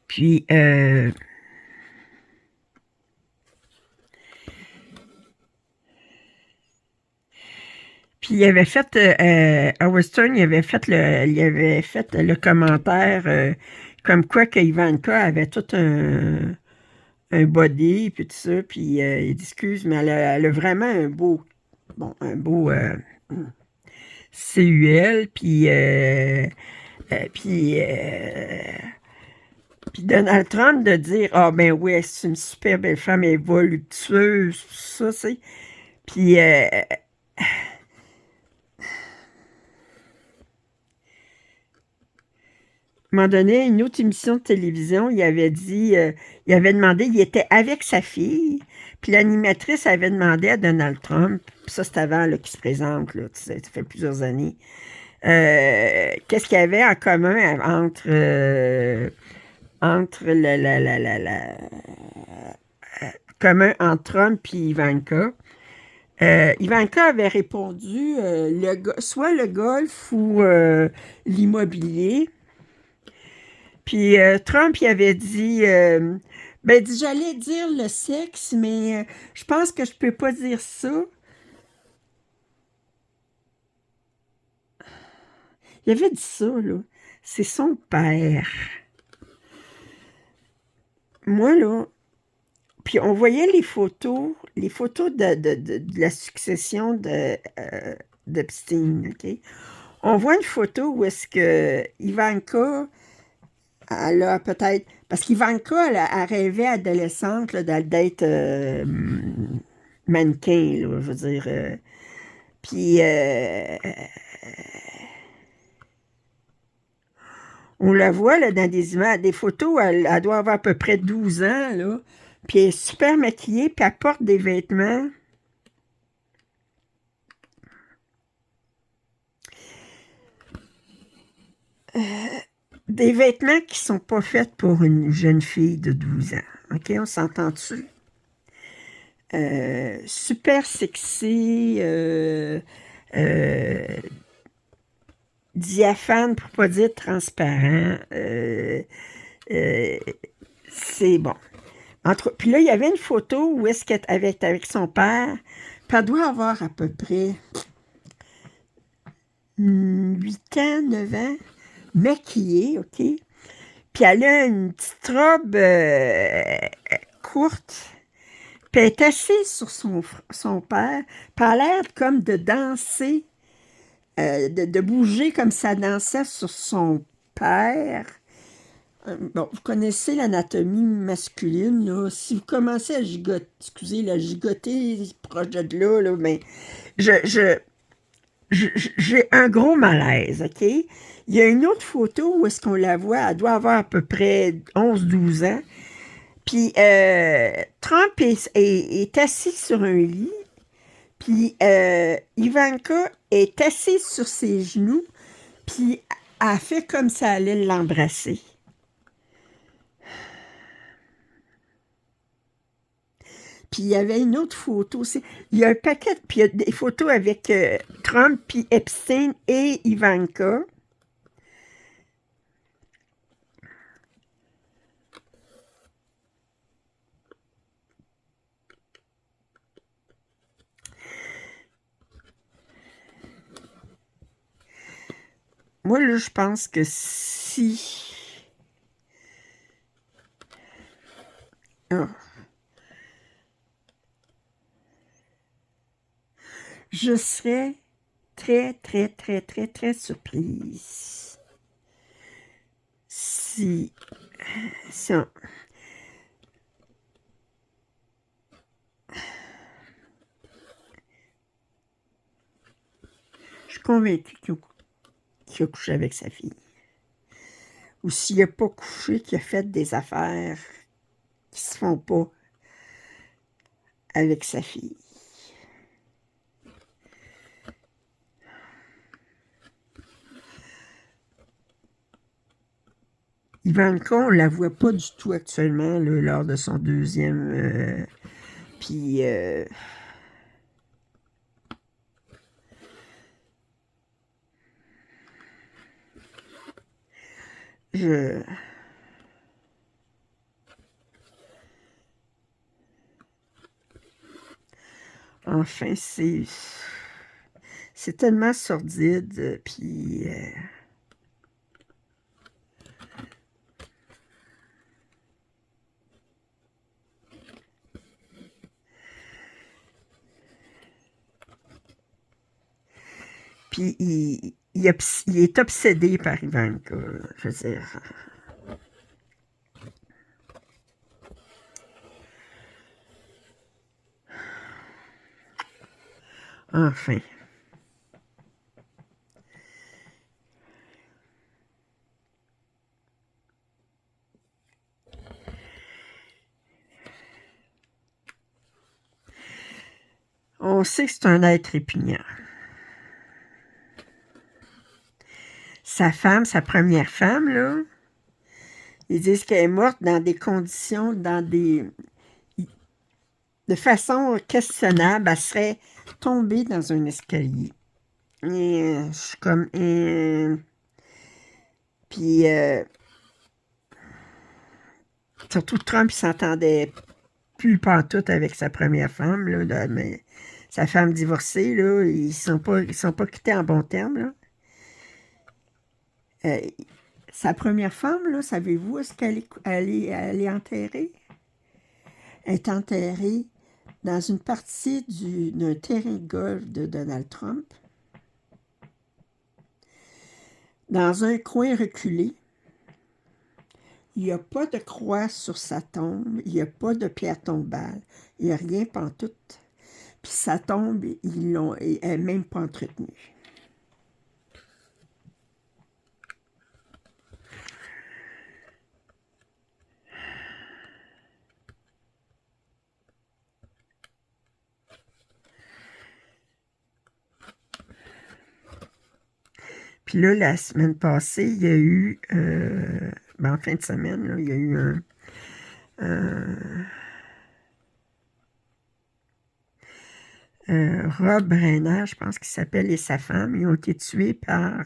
Puis, il avait fait, Howard Stern, il avait fait le commentaire comme quoi que Ivanka avait tout un body, puis tout ça, puis il dit, excuse, mais elle a vraiment un beau CUL, puis Donald Trump de dire, ah ben oui, c'est une super belle femme, elle est voluptueuse, tout ça, c'est. Puis, à un moment donné, une autre émission de télévision, il avait dit, il avait demandé, il était avec sa fille, puis l'animatrice avait demandé à Donald Trump, ça c'est avant qu'il se présente, là, ça fait plusieurs années, qu'est-ce qu'il y avait en commun entre commun entre Trump et Ivanka. Ivanka avait répondu soit le golf ou l'immobilier. Puis Trump il avait dit, j'allais dire le sexe, mais je pense que je peux pas dire ça. Il avait dit ça, là. C'est son père. Moi, là, puis on voyait les photos de la succession d'Epstein, OK? On voit une photo où est-ce que Ivanka, elle a peut-être... Parce qu'Ivanka, elle rêvait adolescente là, d'être mannequin, là, je veux dire. Puis on la voit là, dans des images, des photos, elle doit avoir à peu près 12 ans, là. Puis elle est super maquillée, puis elle porte des vêtements. Des vêtements qui sont pas faits pour une jeune fille de 12 ans. OK, on s'entend-tu? Super sexy, diaphane, pour pas dire transparent. C'est bon. Puis là, il y avait une photo où est-ce qu'elle était avec son père. Puis elle doit avoir à peu près 8 ans, 9 ans, maquillée, OK? Puis elle a une petite robe courte. Puis elle est assise sur son père. Puis elle a l'air comme de danser, de bouger comme ça dansait sur son père. Bon, vous connaissez l'anatomie masculine, là. Si vous commencez à gigoter, proche de là, mais j'ai un gros malaise, OK? Il y a une autre photo où est-ce qu'on la voit, elle doit avoir à peu près 11-12 ans. Puis Trump est assis sur un lit, puis Ivanka est assise sur ses genoux, puis elle fait comme ça allait l'embrasser. Puis il y avait une autre photo aussi. Il y a un paquet, puis il y a des photos avec Trump, puis Epstein et Ivanka. Moi, là, je pense que si... Ah. Je serais très, très, très, très, très surprise si ça... Je suis convaincue qu'il a couché avec sa fille. Ou s'il n'a pas couché, qu'il a fait des affaires qui se font pas avec sa fille. Ivanka, on la voit pas du tout actuellement là, lors de son deuxième. Puis je... Enfin, c'est tellement sordide, puis... Puis il est obsédé par Ivanka, je veux dire. Enfin. On sait que c'est un être répugnant. Sa femme, sa première femme, là, Ils disent qu'elle est morte dans des conditions, de façon questionnable. Elle serait tombée dans un escalier. Et je suis comme... Puis, surtout Trump, il s'entendait plus pantoute avec sa première femme, là, mais sa femme divorcée, là, ils sont pas quittés en bons termes, là. Euh, Sa première femme, là, savez-vous où est-ce qu'elle est enterrée? Elle est enterrée dans une partie d'un terrain de golf de Donald Trump, dans un coin reculé. Il n'y a pas de croix sur sa tombe, il n'y a pas de pierre tombale, il n'y a rien pantoute. Puis sa tombe, elle n'est même pas entretenue. Puis là, la semaine passée, il y a eu, en fin de semaine, là, il y a eu Rob Reiner, je pense qu'il s'appelle, et sa femme, ils ont été tués par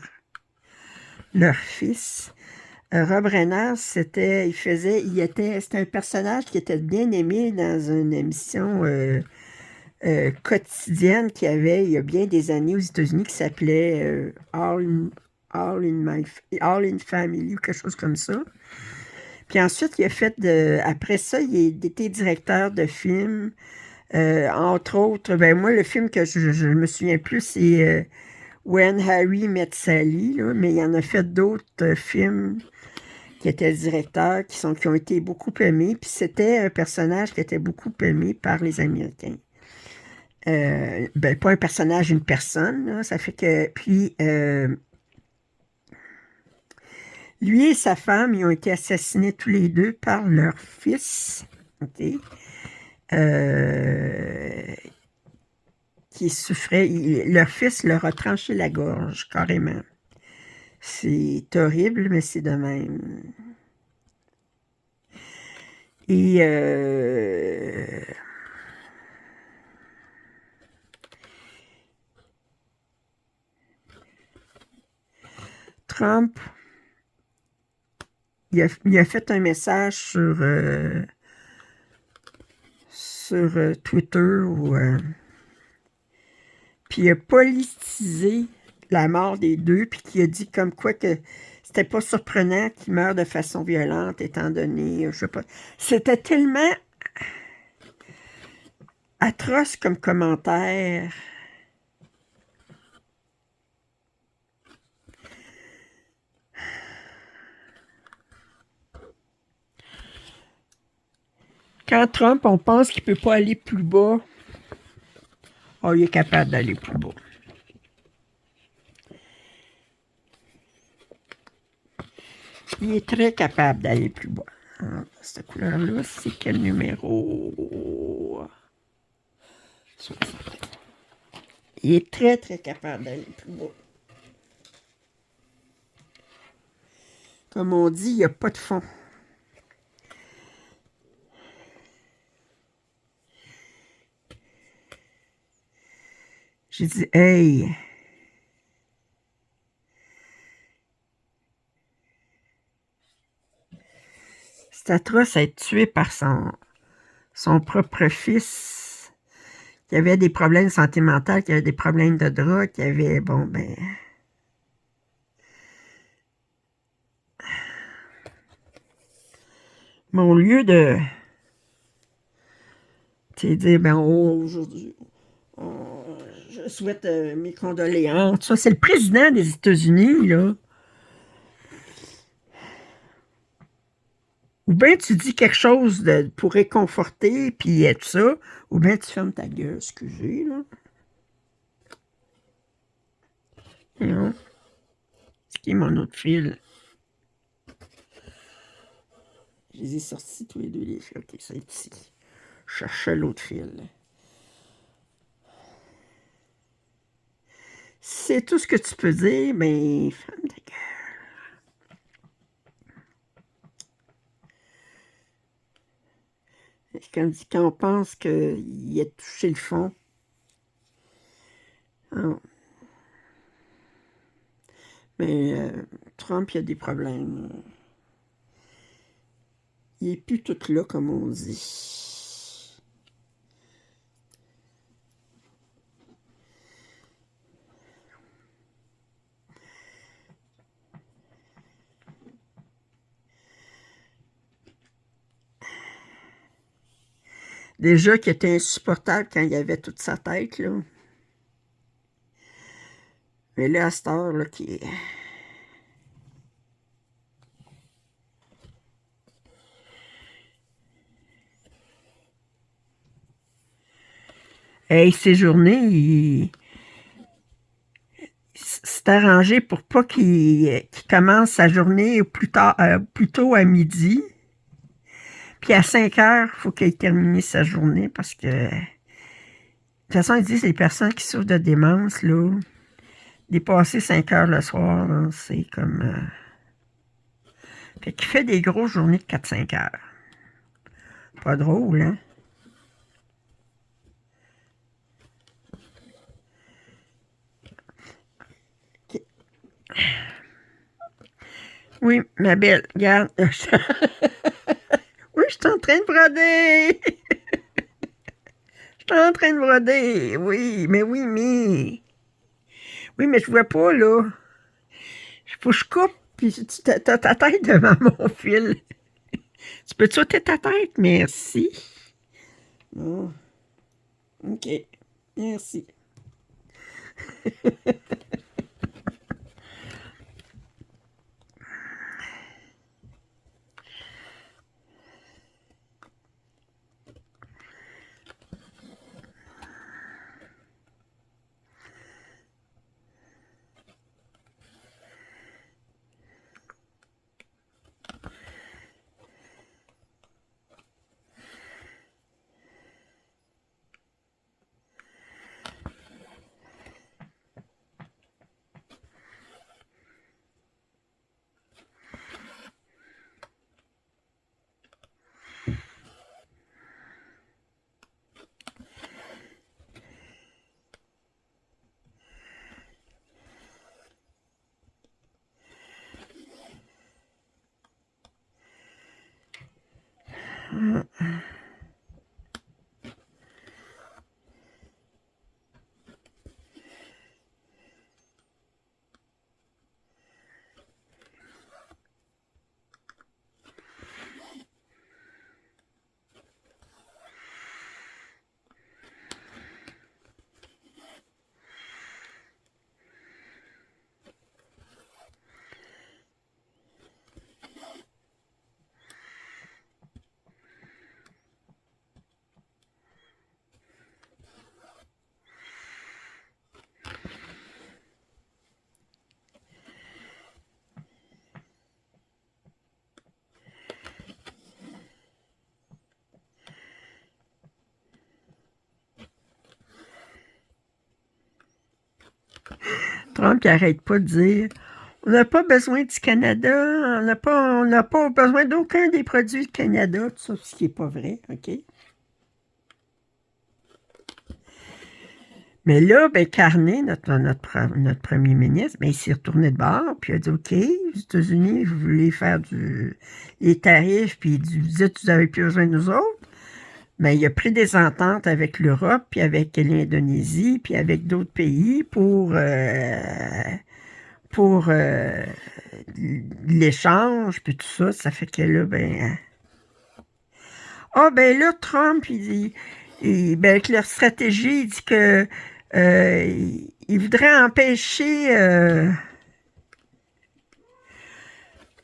leur fils. Rob Reiner, c'était un personnage qui était bien aimé dans une émission quotidienne qu'il y avait il y a bien des années aux États-Unis qui s'appelait All in Family ou quelque chose comme ça. Puis ensuite, après ça, il a été directeur de films. Entre autres, moi, le film que je me souviens plus, c'est When Harry Met Sally, là, mais il en a fait d'autres films qui étaient directeurs, qui ont été beaucoup aimés. Puis c'était un personnage qui était beaucoup aimé par les Américains. Pas un personnage, une personne, là, ça fait que... Puis, lui et sa femme, ils ont été assassinés tous les deux par leur fils, OK, qui souffrait. Leur fils leur a tranché la gorge, carrément. C'est horrible, mais c'est de même. Et Trump, il a fait un message sur Twitter puis il a politisé la mort des deux, puis qui a dit comme quoi que c'était pas surprenant qu'ils meurent de façon violente, étant donné, je sais pas. C'était tellement atroce comme commentaire. Quand Trump, on pense qu'il peut pas aller plus bas, oh, il est capable d'aller plus bas. Il est très capable d'aller plus bas. Cette couleur-là, c'est quel numéro? 60. Il est très, très capable d'aller plus bas. Comme on dit, il n'y a pas de fond. J'ai dit, hey, c'est atroce à être tué par son propre fils, qui avait des problèmes de santé mentale, qui avait des problèmes de drogue, qui avait, mais au lieu de, tu sais, dire, aujourd'hui, je souhaite mes condoléances. Ça, c'est le président des États-Unis, là. Ou bien tu dis quelque chose pour réconforter, puis tout ça, ou bien tu fermes ta gueule, excusez, là. Non. C'est qui mon autre fil? Je les ai sortis tous les deux, les fils. Ok, ça est ici. Je cherchais l'autre fil. C'est tout ce que tu peux dire, mais ferme ta gueule. Quand on pense qu'il a touché le fond. Ah, mais Trump, il a des problèmes. Il n'est plus tout là, comme on dit. Déjà qu'il était insupportable quand il avait toute sa tête, là. Mais là, à cette heure, là, qui est... Hey, ses journées, il s'est arrangé pour pas qu'il commence sa journée plus tard, plus tôt à midi. Puis à 5 heures, il faut qu'il ait terminé sa journée parce que... De toute façon, il dit que les personnes qui souffrent de démence, là, dépasser 5 heures le soir, là, c'est comme... Fait qu'il fait des grosses journées de 4-5 heures. Pas drôle, hein? Okay. Oui, ma belle, regarde. Oui, je suis en train de broder. Je suis en train de broder. Oui, mais oui, mais... Oui, mais je vois pas, là. Faut que je coupe, puis tu as ta tête devant mon fil. Tu peux sauter ta tête? Merci. Oh. OK. Merci. Trump qui arrête pas de dire on n'a pas besoin du Canada, on n'a pas besoin d'aucun des produits du Canada, tout ça, ce qui n'est pas vrai, OK? Mais là, ben, Carney, notre premier ministre, ben, il s'est retourné de bord, puis il a dit OK, les États-Unis, vous voulez faire les tarifs, puis vous dites vous n'avez plus besoin de nous autres. Mais il a pris des ententes avec l'Europe, puis avec l'Indonésie, puis avec d'autres pays pour l'échange, puis tout ça. Ça fait que là, ben... Ah, ben là, Trump, il dit... ben, avec leur stratégie, il dit que il voudrait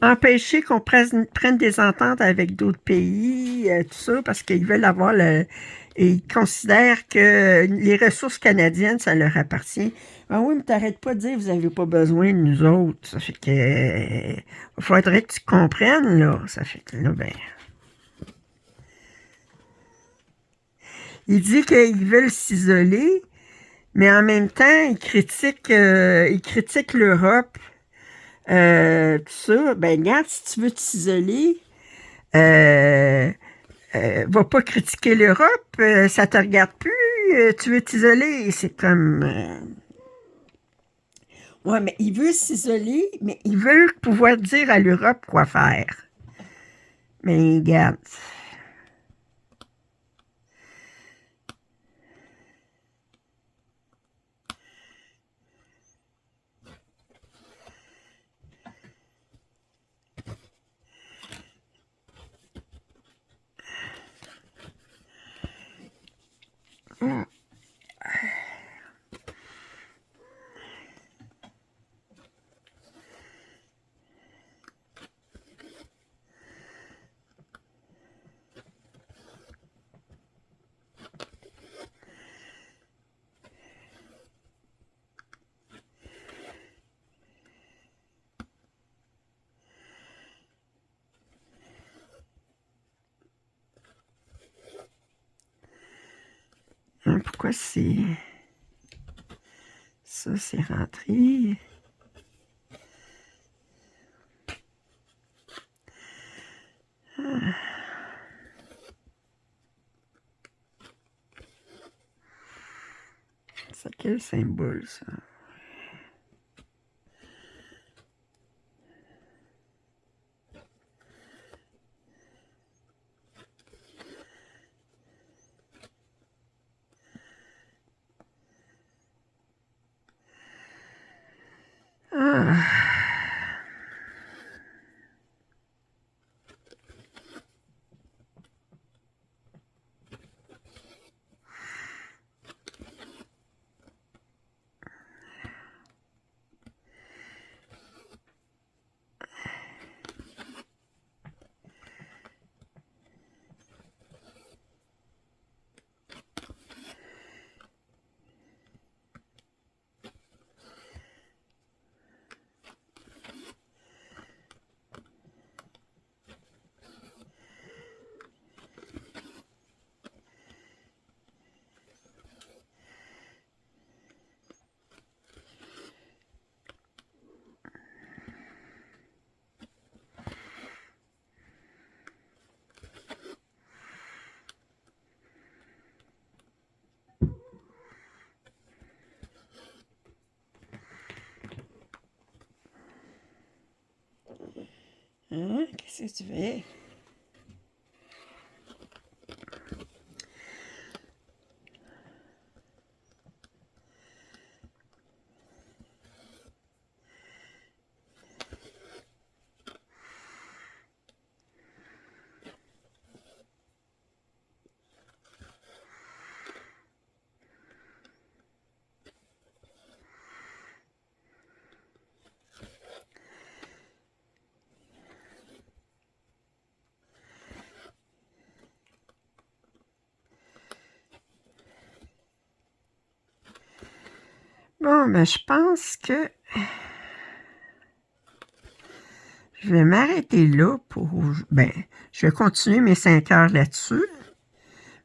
empêcher qu'on prenne des ententes avec d'autres pays, tout ça, parce qu'ils veulent avoir le... Et ils considèrent que les ressources canadiennes, ça leur appartient. Ah oui, mais t'arrêtes pas de dire que vous n'avez pas besoin de nous autres. Ça fait que... il faudrait que tu comprennes, là. Ça fait que là, ben... Il dit qu'ils veulent s'isoler, mais en même temps, il critique l'Europe. Tout ça, ben regarde, si tu veux t'isoler, va pas critiquer l'Europe, ça te regarde plus, tu veux t'isoler. C'est comme... ouais, mais il veut s'isoler, mais il veut pouvoir dire à l'Europe quoi faire. Mais regarde. Ah, pourquoi c'est... Ça, c'est rentré. Ah. C'est quel symbole, ça? Ah. Hein? Qu'est-ce que tu fais? Bon, ben, je pense que je vais m'arrêter là pour... Ben, je vais continuer mes 5 heures là-dessus.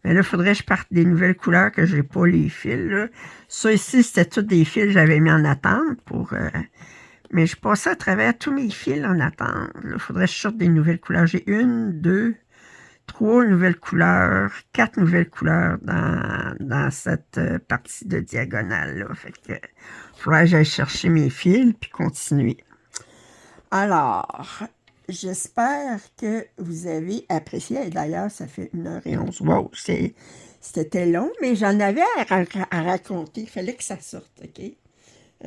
Mais là, il faudrait que je parte des nouvelles couleurs que j'ai pas les fils, là. Ça ici, c'était tous des fils que j'avais mis en attente pour... mais je passais à travers tous mes fils en attente. Il faudrait que je sorte des nouvelles couleurs. J'ai 1, 2, 3 nouvelles couleurs, 4 nouvelles couleurs dans cette partie de diagonale, là. Fait que il faudrait que j'aille chercher mes fils puis continuer. Alors, j'espère que vous avez apprécié. Et d'ailleurs, ça fait 1h11. Wow, c'était long, mais j'en avais à raconter. Il fallait que ça sorte, OK?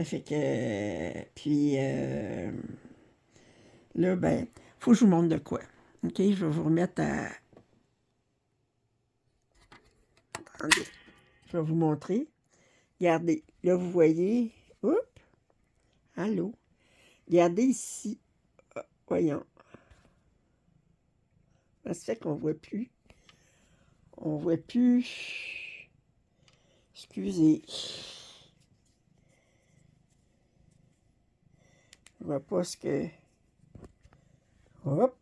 Fait que, puis, là, ben, faut que je vous montre de quoi. OK? Je vais vous remettre à... Attendez. Je vais vous montrer. Regardez. Là, vous voyez. Oups. Allô. Regardez ici. Ah, voyons. Ça se fait qu'on ne voit plus. On ne voit plus. Excusez. Je ne vois pas ce que... Hop.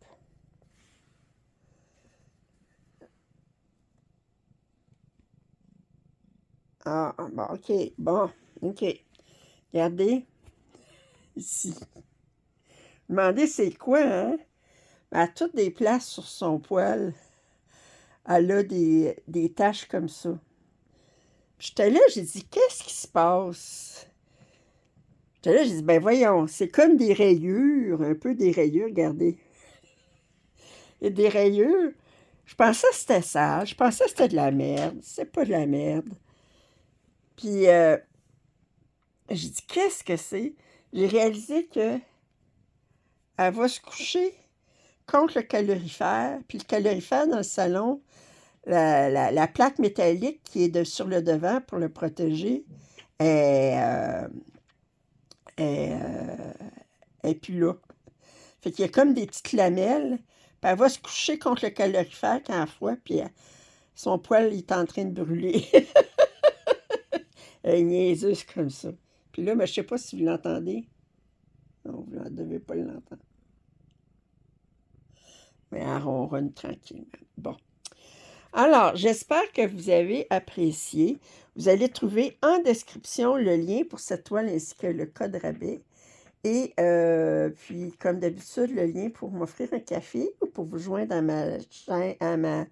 Ah, bon, OK. Bon, OK. Regardez. Ici. Demandez c'est quoi, hein? À toutes des places sur son poil. elle a des taches comme ça. J'étais là, j'ai dit, qu'est-ce qui se passe? J'étais là, j'ai dit, ben voyons, c'est comme des rayures, un peu des rayures, regardez. Il y a des rayures. Je pensais que c'était sale, je pensais que c'était de la merde. C'est pas de la merde. Puis, j'ai dit, qu'est-ce que c'est? J'ai réalisé que elle va se coucher contre le calorifère, puis le calorifère dans le salon, la plaque métallique qui est sur le devant pour le protéger est, est, euh, est plus là. Fait qu'il y a comme des petites lamelles, puis elle va se coucher contre le calorifère quand elle a froid, puis son poil est en train de brûler. Elle est niaiseuse comme ça. Puis là, ben, je sais pas si vous l'entendez. Non, vous ne devez pas l'entendre. Mais elle ronronne tranquillement. Bon. Alors, j'espère que vous avez apprécié. Vous allez trouver en description le lien pour cette toile ainsi que le code rabais. Et puis, comme d'habitude, le lien pour m'offrir un café ou pour vous joindre à ma chaîne,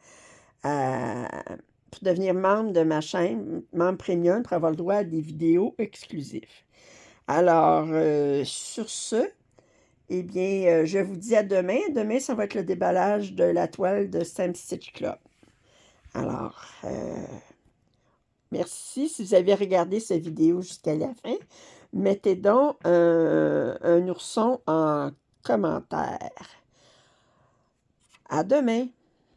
pour devenir membre de ma chaîne, membre premium, pour avoir le droit à des vidéos exclusives. Alors, sur ce, eh bien, je vous dis à demain. Demain, ça va être le déballage de la toile de Sam Stitch Club. Alors, merci si vous avez regardé cette vidéo jusqu'à la fin. Mettez donc un ourson en commentaire. À demain!